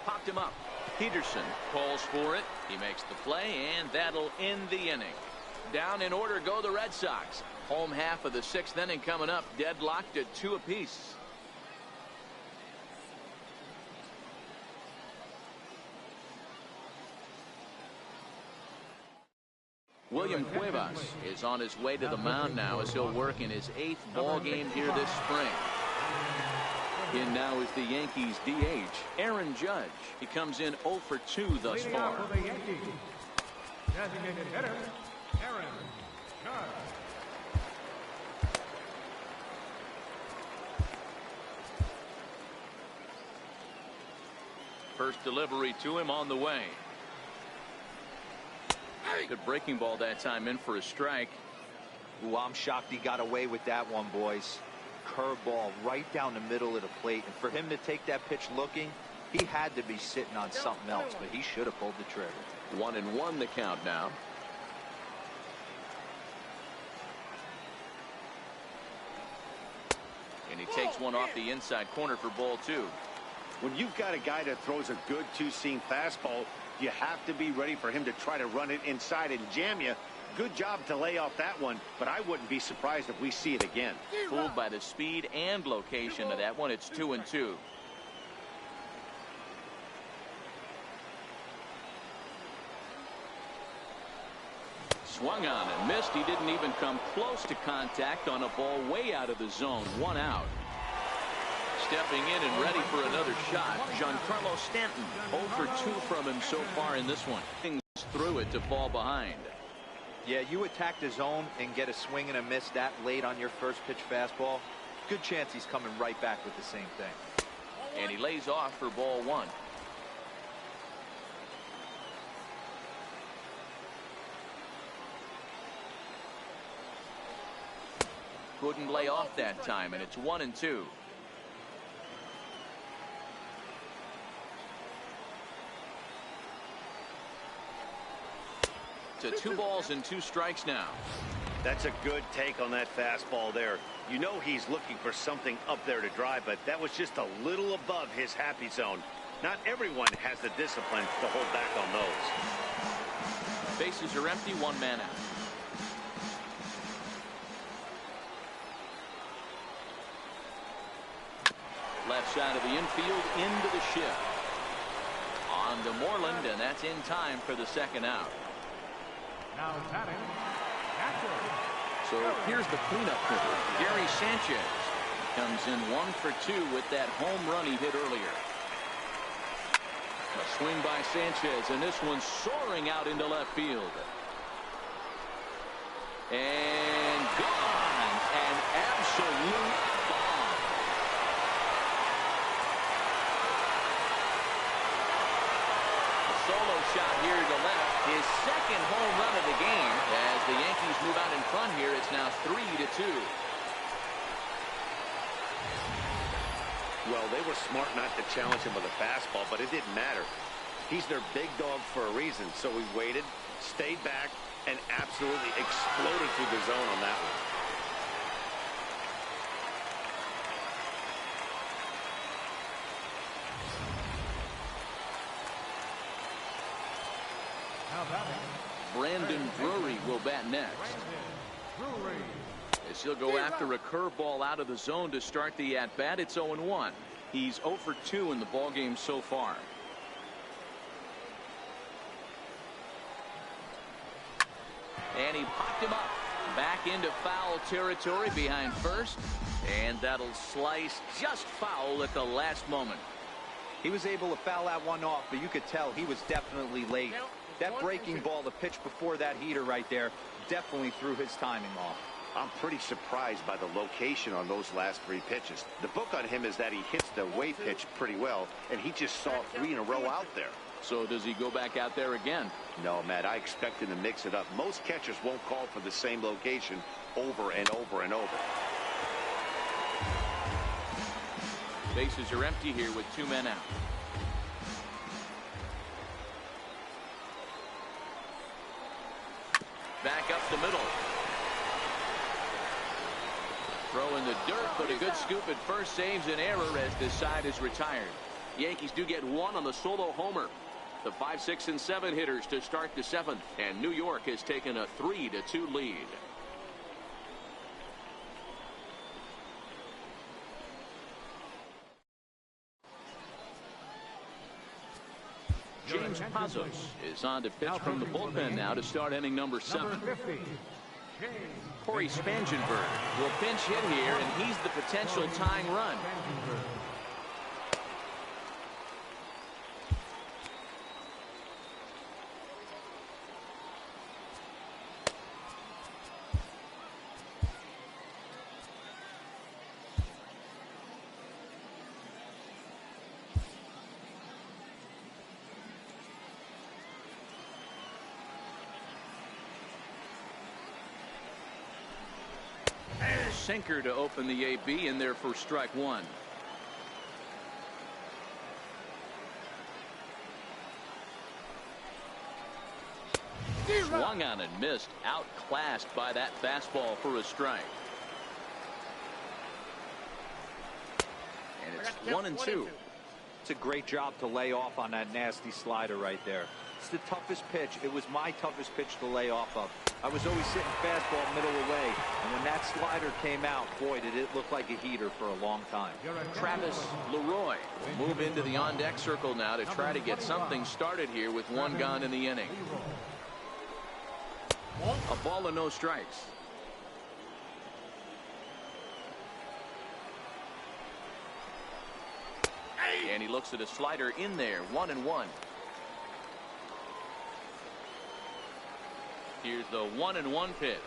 Popped him up. Peterson calls for it. He makes the play, and that'll end the inning. Down in order go the Red Sox. Home half of the 6th inning coming up. Deadlocked at 2 apiece. William Cuevas is on his way to the mound now as he'll work in his 8th ball game here this spring. In now is the Yankees DH, Aaron Judge. He comes in 0 for 2 thus far. Designated hitter, Aaron Judge. First delivery to him on the way. Good breaking ball that time, in for a strike. Ooh, I'm shocked he got away with that one, boys. Curveball right down the middle of the plate, and for him to take that pitch looking, he had to be sitting on something else, but he should have pulled the trigger. 1-1 the count now. And he takes one off the inside corner for ball 2. When you've got a guy that throws a good two-seam fastball, you have to be ready for him to try to run it inside and jam you. Good job to lay off that one, but I wouldn't be surprised if we see it again. Fooled by the speed and location of that one. It's 2-2. Swung on and missed. He didn't even come close to contact on a ball way out of the zone. 1 out. Stepping in and ready for another shot, Giancarlo Stanton. 0 for 2 from him so far in this one. Things through it to fall behind. Yeah, you attack the zone and get a swing and a miss that late on your first pitch fastball. Good chance he's coming right back with the same thing. And he lays off for ball 1. Couldn't lay off that time, and it's 1-2. To 2 balls and 2 strikes now. That's a good take on that fastball there. You know he's looking for something up there to drive, but that was just a little above his happy zone. Not everyone has the discipline to hold back on those. Bases are empty, 1 man out. Left side of the infield into the shift. On to Moreland, and that's in time for the 2nd out. Now batting, So here's the cleanup hitter, Gary Sanchez. Comes in 1 for 2 with that home run he hit earlier. A swing by Sanchez, and this one's soaring out into left field. And gone. An absolute bomb. A solo shot here to left. His 2nd home run of the game. As the Yankees move out in front here, it's now 3-2. Well, they were smart not to challenge him with a fastball, but it didn't matter. He's their big dog for a reason, so he waited, stayed back, and absolutely exploded through the zone on that one. now batting, Brandon Brewer will bat next. As he'll go after a curveball out of the zone to start the at-bat. It's 0-1. He's 0 for 2 in the ballgame so far. And he popped him up. Back into foul territory behind first. And that'll slice just foul at the last moment. He was able to foul that one off, but you could tell he was definitely late. That breaking ball, the pitch before that heater right there, definitely threw his timing off. I'm pretty surprised by the location on those last 3 pitches. The book on him is that he hits the away pitch pretty well, and he just saw 3 in a row out there. So does he go back out there again? No, Matt, I expect him to mix it up. Most catchers won't call for the same location over and over and over. Bases are empty here with 2 men out. Back up the middle. Throw in the dirt, but a good scoop at first saves an error as this side is retired. Yankees do get 1 on the solo homer. The 5, 6, and 7 hitters to start the 7th, and New York has taken a 3-2 lead. James Pazos is on to pitch from the bullpen now to start inning number 7. Corey Spangenberg will pinch hit here, and he's the potential tying run. Sinker to open the AB in there for strike 1. Swung on and missed, outclassed by that fastball for a strike. And it's 1-2. It's a great job to lay off on that nasty slider right there. It's the toughest pitch. It was my toughest pitch to lay off of. I was always sitting fastball middle away, and when that slider came out, boy, did it look like a heater for a long time. Travis Leroy will move into the on-deck circle now to try to get something started here with 1 gone in the inning. A ball and no strikes. And he looks at a slider in there, 1-1. Here's the 1-1 pitch.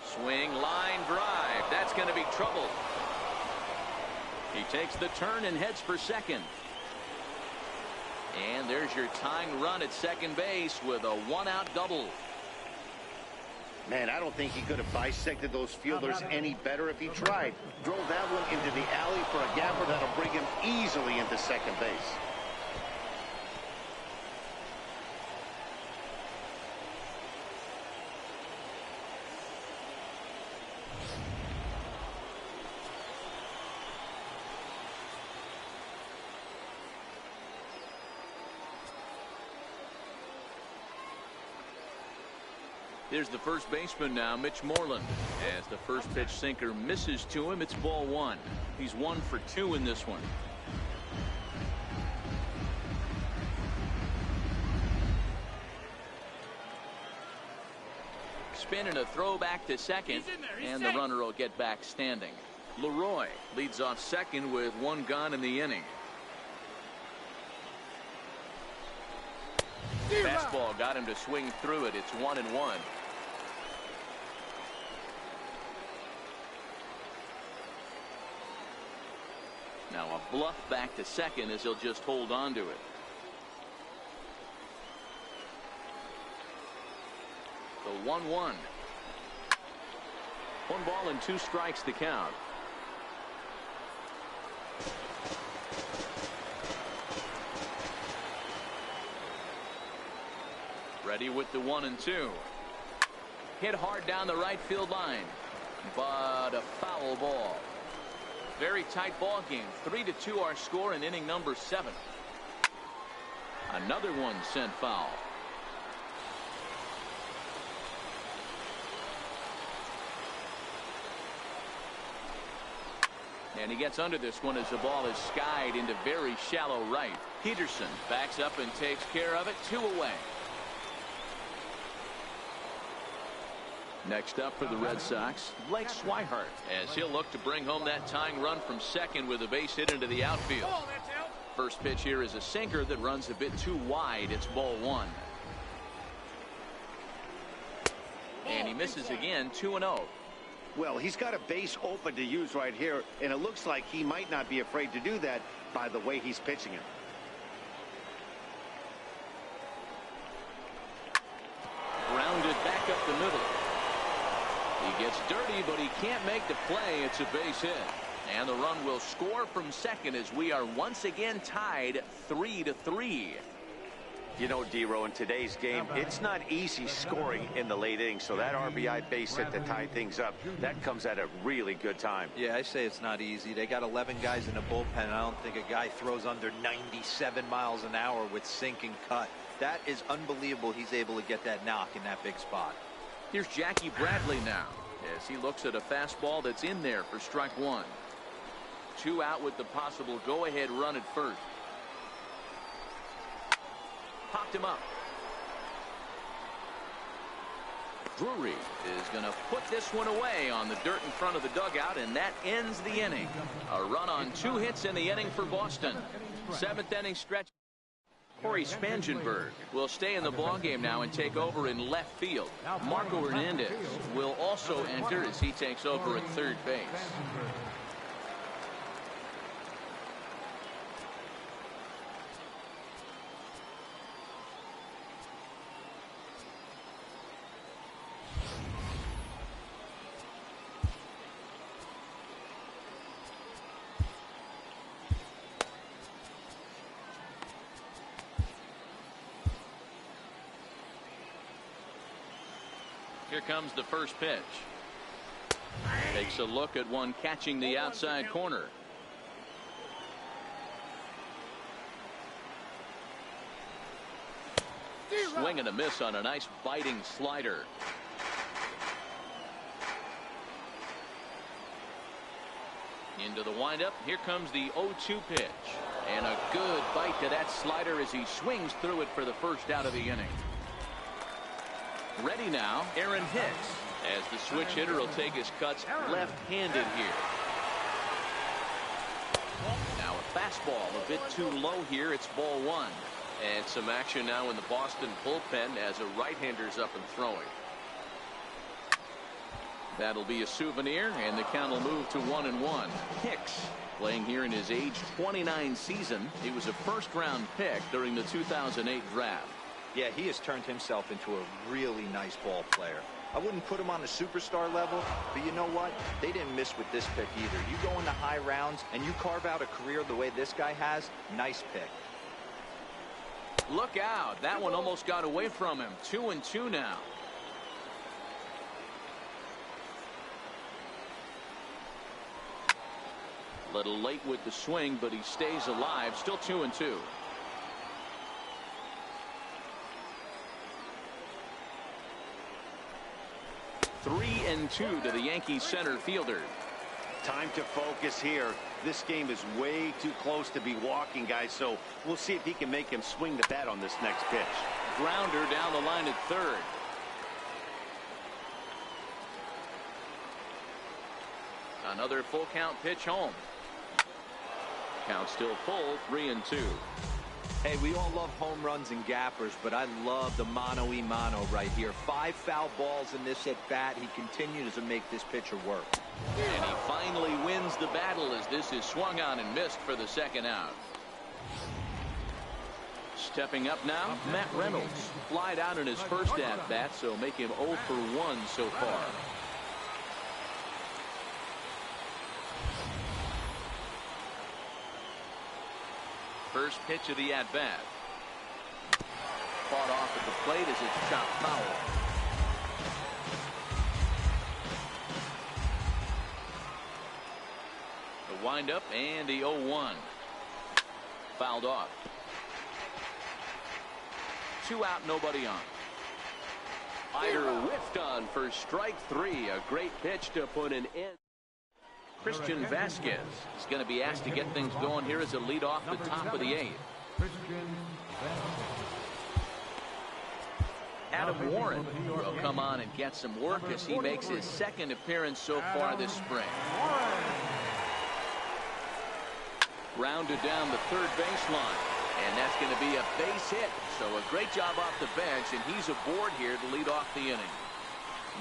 Swing, line drive. That's going to be trouble. He takes the turn and heads for second. And there's your tying run at second base with a 1-out double. Man, I don't think he could have bisected those fielders any better if he tried. Drove that one into the alley for a gapper that'll bring him easily into second base. Here's the first baseman now, Mitch Moreland. As the first pitch sinker misses to him, it's ball 1. He's 1 for 2 in this one. Spin and a throw back to second, and the runner will get back standing. Leroy leads off second with 1 gone in the inning. Fastball got him to swing through it. It's 1-1. Now a bluff back to second as he'll just hold on to it. The 1-1. 1 ball and 2 strikes to count. Ready with the 1-2. Hit hard down the right field line, but a foul ball. Very tight ball game. 3-2 our score in inning number 7. Another one sent foul. And he gets under this one as the ball is skied into very shallow right. Peterson backs up and takes care of it. 2 away. Next up for the Red Sox, Blake Swihart, as he'll look to bring home that tying run from second with a base hit into the outfield. First pitch here is a sinker that runs a bit too wide. It's ball 1. And he misses again. 2-0. Well, he's got a base open to use right here, and it looks like he might not be afraid to do that by the way he's pitching it. Grounded back up the middle. He gets dirty, but he can't make the play. It's a base hit. And the run will score from second as we are once again tied 3-3. You know, D-Row, in today's game, it's not easy scoring in the late innings, so that RBI base hit to tie things up, that comes at a really good time. Yeah, I say it's not easy. They got 11 guys in the bullpen. I don't think a guy throws under 97 miles an hour with sink and cut. That is unbelievable. He's able to get that knock in that big spot. Here's Jackie Bradley now as he looks at a fastball that's in there for strike 1. 2 out with the possible go-ahead run at first. Popped him up. Drury is going to put this one away on the dirt in front of the dugout, and that ends the inning. A run on 2 hits in the inning for Boston. 7th inning stretch. Corey Spangenberg will stay in the ballgame now and take over in left field. Marco Hernandez will also enter as he takes over at third base. Here comes the first pitch. Takes a look at one catching the outside corner. Swing and a miss on a nice biting slider. Into the windup. Here comes the 0-2 pitch. And a good bite to that slider as he swings through it for the first out of the inning. Ready now, Aaron Hicks, as the switch hitter will take his cuts left-handed here. Now a fastball a bit too low here. It's ball 1. And some action now in the Boston bullpen as a right-hander's up and throwing. That'll be a souvenir, and the count will move to 1-1. Hicks playing here in his age 29 season. He was a first-round pick during the 2008 draft. Yeah, he has turned himself into a really nice ball player. I wouldn't put him on the superstar level, but you know what? They didn't miss with this pick either. You go into high rounds and you carve out a career the way this guy has, nice pick. Look out. That one almost got away from him. 2-2 now. Little late with the swing, but he stays alive. Still 2-2. 3-2 to the Yankees center fielder. Time to focus here. This game is way too close to be walking, guys, so we'll see if he can make him swing the bat on this next pitch. Grounder down the line at third. Another full count pitch home. Count still full, 3-2. Hey, we all love home runs and gappers, but I love the mano-a-mano right here. 5 foul balls in this at-bat. He continues to make this pitcher work. And he finally wins the battle as this is swung on and missed for the second out. Stepping up now, Matt Reynolds. Flied out in his first at-bat, so make him 0 for 1 so far. First pitch of the at-bat. Fought off at the plate as it's chopped foul. The windup and the 0-1. Fouled off. 2 out, nobody on. Slider whiffed on for strike 3. A great pitch to put an end. Christian Vasquez is going to be asked to get things going here as a lead off the top of the 8th. Adam Warren will come on and get some work as he makes his 2nd appearance so far this spring. Grounded down the 3rd baseline, and that's going to be a base hit. So a great job off the bench, and he's aboard here to lead off the inning.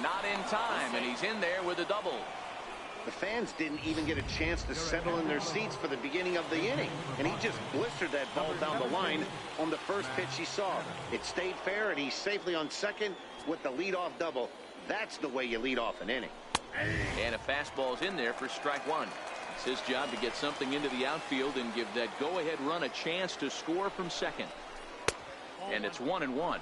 Not in time, and he's in there with a double. The fans didn't even get a chance to settle in their seats for the beginning of the inning, and he just blistered that ball down the line on the first pitch he saw. It stayed fair, and he's safely on second with the leadoff double. That's the way you lead off an inning. And a fastball's in there for strike 1. It's his job to get something into the outfield and give that go-ahead run a chance to score from second. And it's 1-1.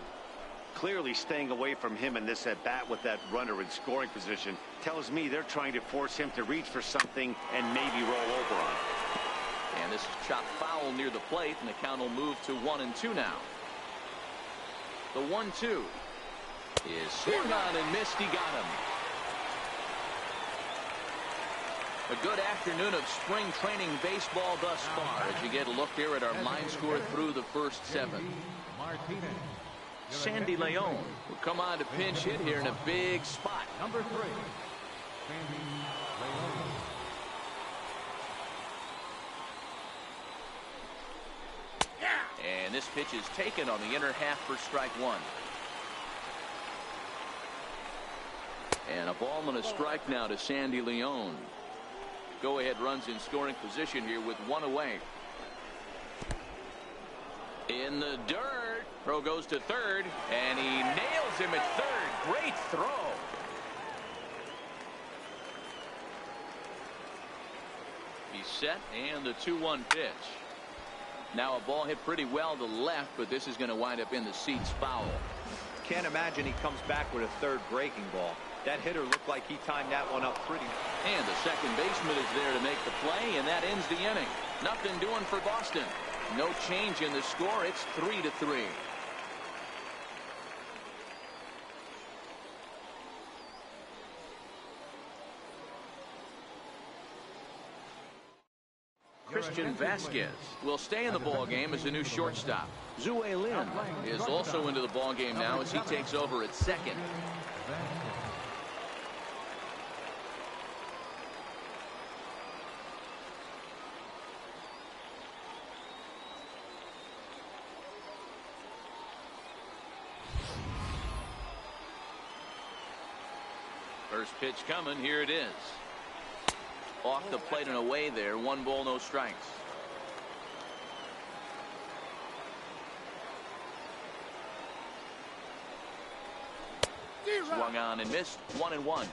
Clearly staying away from him in this at-bat with that runner in scoring position tells me they're trying to force him to reach for something and maybe roll over on it. And this is chopped foul near the plate, and the count will move to 1-2 now. The 1-2 is swung on and missed. He got him. A good afternoon of spring training baseball thus far as you get a look here at our line score through the first 7. Sandy Leon will come on to pinch hit here in a big spot. Number 3, Sandy Leon. And this pitch is taken on the inner half for strike 1. And a ball and a strike now to Sandy Leon. Go-ahead runs in scoring position here with 1 away. In the dirt. Throw goes to 3rd, and he nails him at 3rd. Great throw. He's set, and the 2-1 pitch. Now a ball hit pretty well to left, but this is going to wind up in the seats foul. Can't imagine he comes back with a 3rd breaking ball. That hitter looked like he timed that one up pretty. And the second baseman is there to make the play, and that ends the inning. Nothing doing for Boston. No change in the score. It's 3-3. Christian Vasquez will stay in the ball game as a new shortstop. Zue Lin is also into the ball game now as he takes over at second. First pitch coming. Here it is. Off the plate and away there. 1 ball, no strikes. Swung on and missed. 1-1.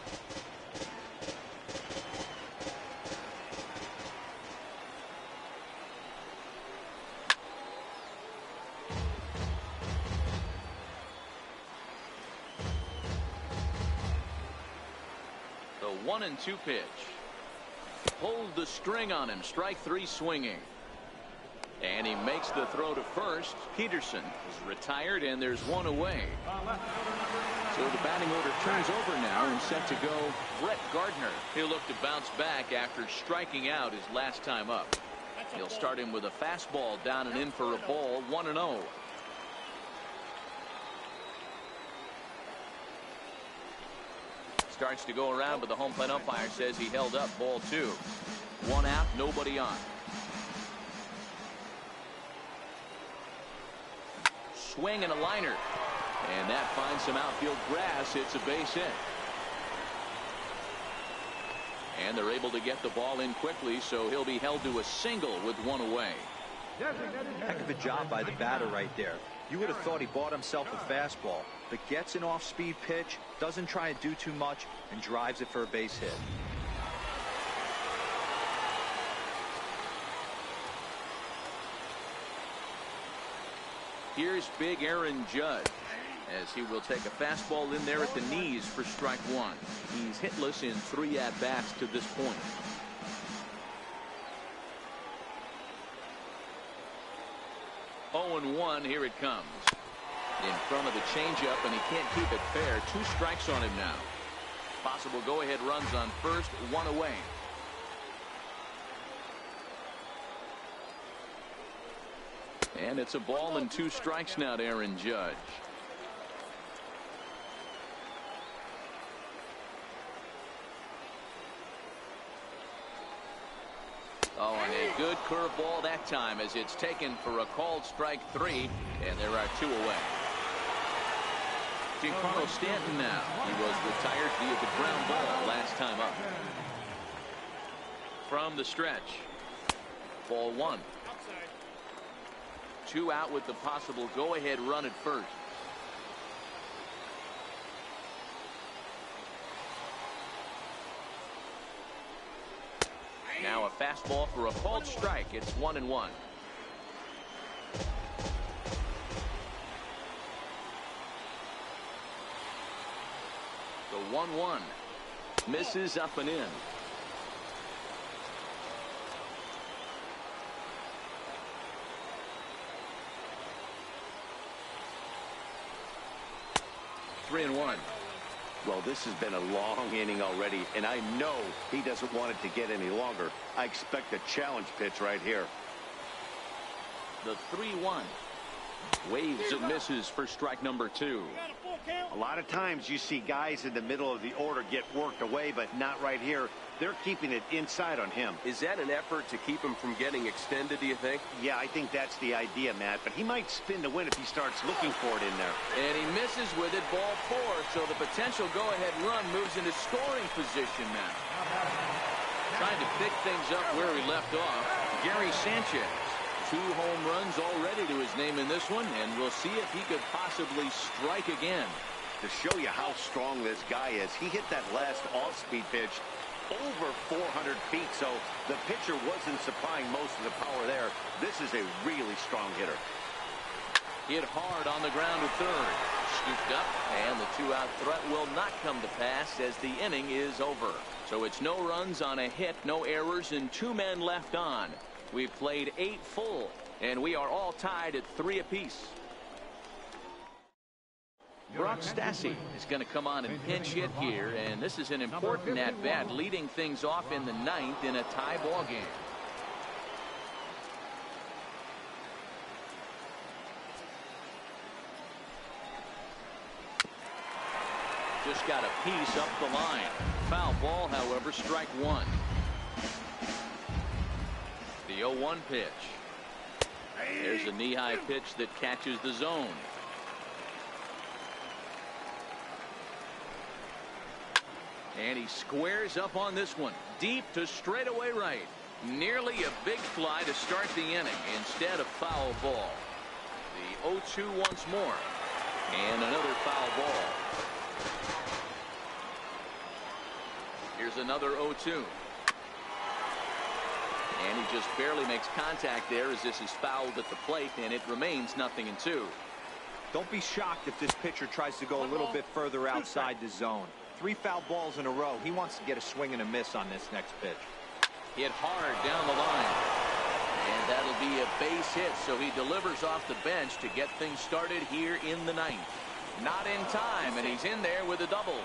The 1-2 pitch. Pulled the string on him. Strike 3 swinging. And he makes the throw to first. Peterson is retired, and there's 1 away. So the batting order turns over now and set to go Brett Gardner. He'll look to bounce back after striking out his last time up. He'll start him with a fastball down and in for a ball. 1-0. Starts to go around, but the home plate umpire says he held up. Ball 2. 1 out, nobody on. Swing and a liner, and that finds some outfield grass. It's a base hit, and they're able to get the ball in quickly, so he'll be held to a single with 1 away. Heck of a job by the batter right there. You would have thought he bought himself a fastball, but gets an off-speed pitch, doesn't try to do too much, and drives it for a base hit. Here's big Aaron Judge as he will take a fastball in there at the knees for strike 1. He's hitless in 3 at-bats to this point. Oh, 0-1. Here it comes. In front of the changeup, and he can't keep it fair. 2 strikes on him now. Possible go-ahead runs on first. 1 away. And it's a ball and 2 strikes now to Aaron Judge. Oh, and a good curveball that time as it's taken for a called strike 3, and there are 2 away. Giancarlo Stanton now. He was retired via the ground ball last time up. From the stretch. Ball 1. 2 out with the possible go-ahead run at first. Now a fastball for a called strike. It's 1-1. The 1-1 misses up and in. Three and 1. Well, this has been a long inning already, and I know he doesn't want it to get any longer. I expect a challenge pitch right here. The 3-1. Waves and misses for strike number 2. A lot of times you see guys in the middle of the order get worked away, but not right here. They're keeping it inside on him. Is that an effort to keep him from getting extended, do you think? Yeah, I think that's the idea, Matt, but he might spin to win if he starts looking for it in there. And he misses with it, ball 4, so the potential go-ahead run moves into scoring position now. Trying to pick things up where he left off, Gary Sanchez. 2 home runs already to his name in this one, and we'll see if he could possibly strike again. To show you how strong this guy is, he hit that last off-speed pitch over 400 feet, so the pitcher wasn't supplying most of the power there. This is a really strong hitter. Hit hard on the ground to third. Scooped up, and the 2-out threat will not come to pass as the inning is over. So it's no runs on a hit, no errors, and 2 men left on. We've played 8 full, and we are all tied at 3 apiece. Brock Stassi is going to come on and pinch hit here, and this is an important at-bat, leading things off in the 9th in a tie ball game. Just got a piece up the line. Foul ball, however, strike 1. The 0-1 pitch. There's a knee-high pitch that catches the zone. And he squares up on this one. Deep to straightaway right. Nearly a big fly to start the inning instead of foul ball. The 0-2 once more. And another foul ball. Here's another 0-2. And he just barely makes contact there as this is fouled at the plate, and it remains 0-2. Don't be shocked if this pitcher tries to go a little bit further outside the zone. 3 foul balls in a row. He wants to get a swing and a miss on this next pitch. Hit hard down the line. And that'll be a base hit, so he delivers off the bench to get things started here in the 9th. Not in time, and he's in there with a double.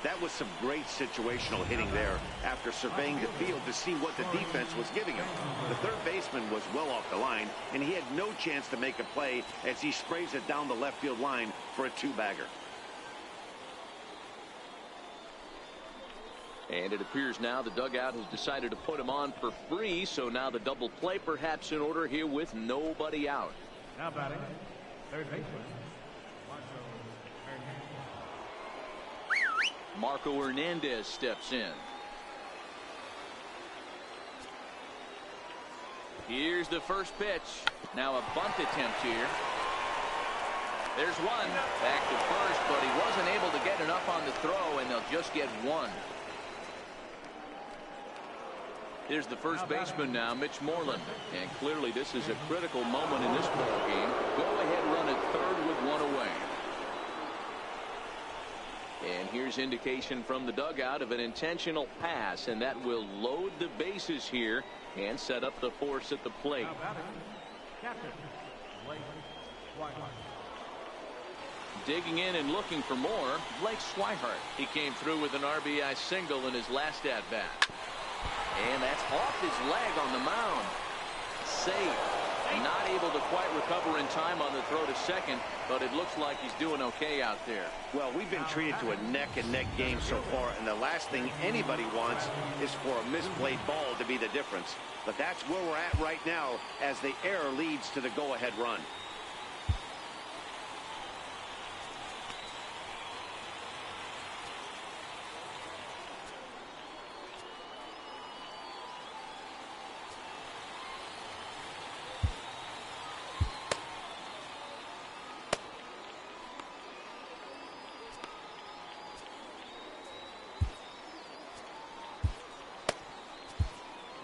That was some great situational hitting there after surveying the field to see what the defense was giving him. The third baseman was well off the line, and he had no chance to make a play as he sprays it down the left field line for a 2-bagger. And it appears now the dugout has decided to put him on for free, so now the double play perhaps in order here with nobody out. Now batting, third baseman. Marco Hernandez steps in. Here's the first pitch. Now a bunt attempt here. There's one. Back to first, but he wasn't able to get enough on the throw, and they'll just get 1. Here's the first baseman now, Mitch Moreland. And clearly this is a critical moment in this ball game. Go ahead run at third with 1 away. And here's indication from the dugout of an intentional pass, and that will load the bases here and set up the force at the plate. Digging in and looking for more, Blake Swihart. He came through with an RBI single in his last at-bat. And that's off his leg on the mound. Safe. Not able to quite recover in time on the throw to second, but it looks like he's doing okay out there. Well, we've been treated to a neck-and-neck game so far, and the last thing anybody wants is for a misplayed ball to be the difference. But that's where we're at right now as the error leads to the go-ahead run.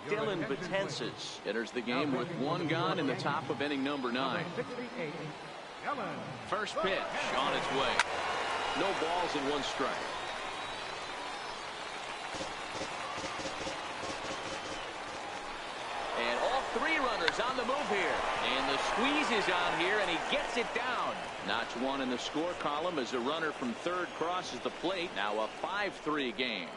Dylan Betances enters the game with one gone in the top of inning number 9. First pitch on its way. No balls and 1 strike. And all 3 runners on the move here. And the squeeze is on here, and he gets it down. Notch 1 in the score column as a runner from third crosses the plate. Now a 5-3 game.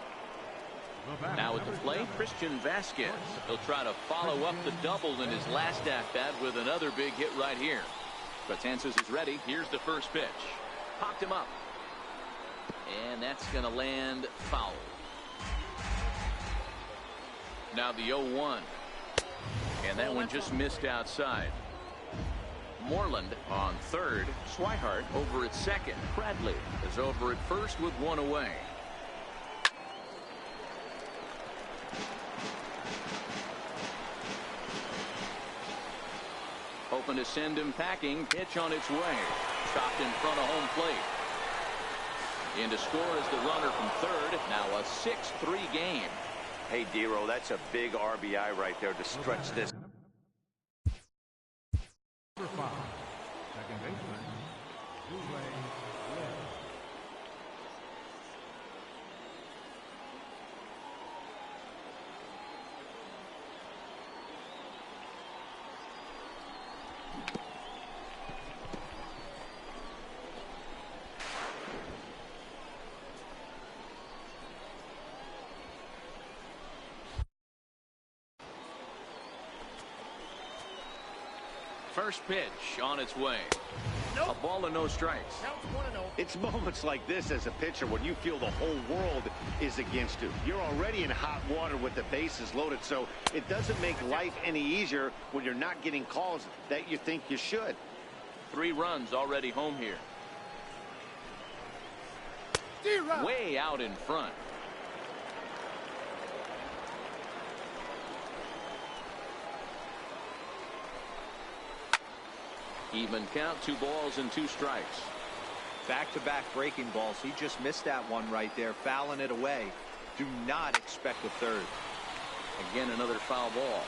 Now at the plate, Christian Vasquez. He'll try to follow up the double in his last at-bat with another big hit right here. Betances is ready. Here's the first pitch. Popped him up. And that's going to land foul. Now the 0-1. And that one just missed outside. Moreland on third. Swihart over at second. Bradley is over at first with 1 away. Hoping to send him packing. Pitch on its way. Stopped in front of home plate. In to score is the runner from third. Now a 6-3 game. Hey, Dero, that's a big RBI right there to stretch this. Second baseman, First pitch on its way. A ball and no strikes. It's moments like this as a pitcher when you feel the whole world is against you. You're already in hot water with the bases loaded, so it doesn't make life any easier when you're not getting calls that you think you should. 3 runs already home here. Way out in front. Even count, 2 balls and 2 strikes. Back-to-back breaking balls. He just missed that one right there, fouling it away. Do not expect a third. Again, another foul ball.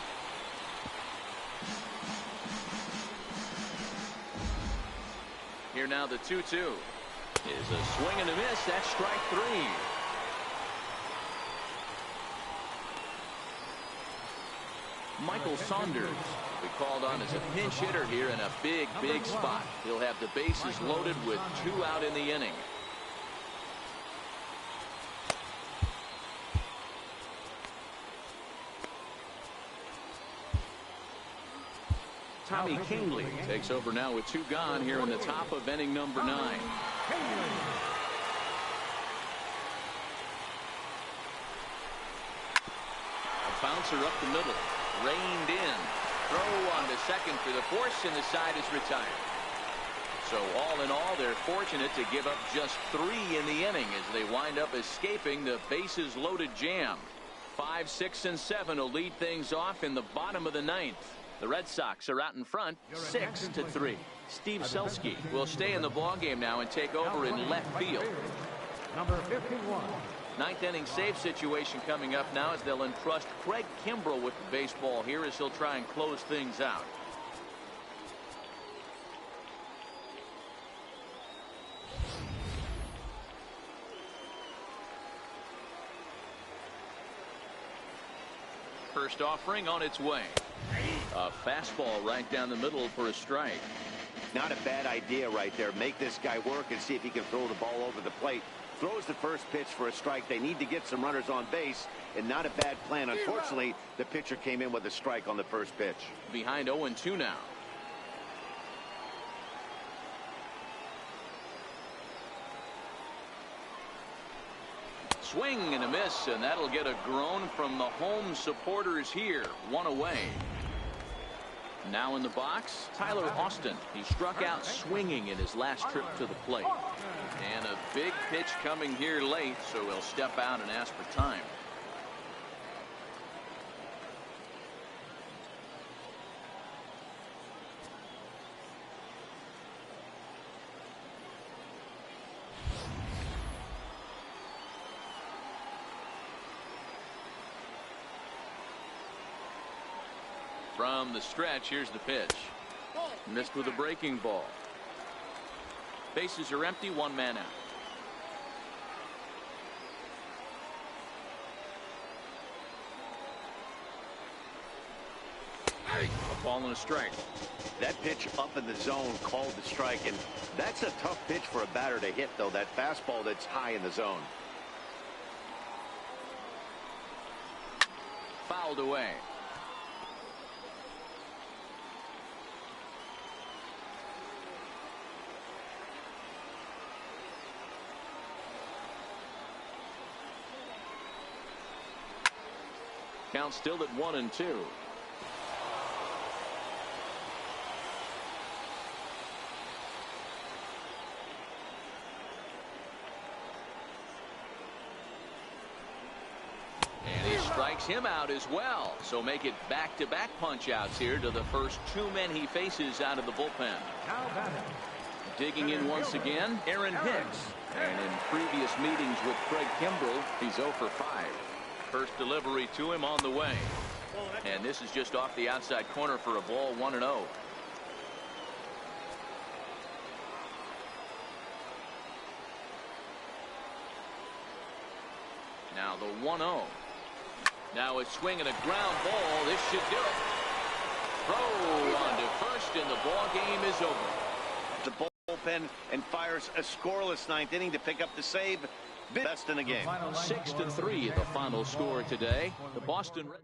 Here now the 2-2 is a swing and a miss. That's strike 3. Michael Saunders we called on as a pinch hitter here in a big spot. He'll have the bases loaded with 2 out in the inning. Tommy Kingley takes over now with 2 gone here in the top of inning number 9. A bouncer up the middle. Reined in. Throw on to second for the force, and the side is retired. So all in all, they're fortunate to give up just 3 in the inning as they wind up escaping the bases loaded jam. 5, 6, and 7 will lead things off in the bottom of the 9th. The Red Sox are out in front 6-3. Steve Selski will stay in the ballgame now and take over in left field. number 51. 9th inning save situation coming up now as they'll entrust Craig Kimbrell with the baseball here as he'll try and close things out. First offering on its way. A fastball right down the middle for a strike. Not a bad idea right there. Make this guy work and see if he can throw the ball over the plate. throws the first pitch for a strike. They need to get some runners on base, and not a bad plan. Unfortunately, the pitcher came in with a strike on the first pitch. Behind 0-2 now. Swing and a miss, and that'll get a groan from the home supporters here. One away. Now in the box, Tyler Austin. He struck out swinging in his last trip to the plate. And a big pitch coming here late, so he'll step out and ask for time. From the stretch, here's the pitch. Missed with a breaking ball. Bases are empty, one man out. A ball and a strike. That pitch up in the zone called the strike, and that's a tough pitch for a batter to hit, though. That fastball that's high in the zone. Fouled away. Count still at 1-2. And he strikes him out as well. So make it back-to-back punch-outs here to the first two men he faces out of the bullpen. Digging in once again, Aaron Hicks. And in previous meetings with Craig Kimbrell, he's 0 for 5. First delivery to him on the way. And this is just off the outside corner for a ball, 1-0. Now the 1-0. Now a swing and a ground ball. This should do it. Throw on to first, and the ball game is over. The bullpen and fires a scoreless ninth inning to pick up the save. Best in the game. 6-3 the final score today. The Boston Red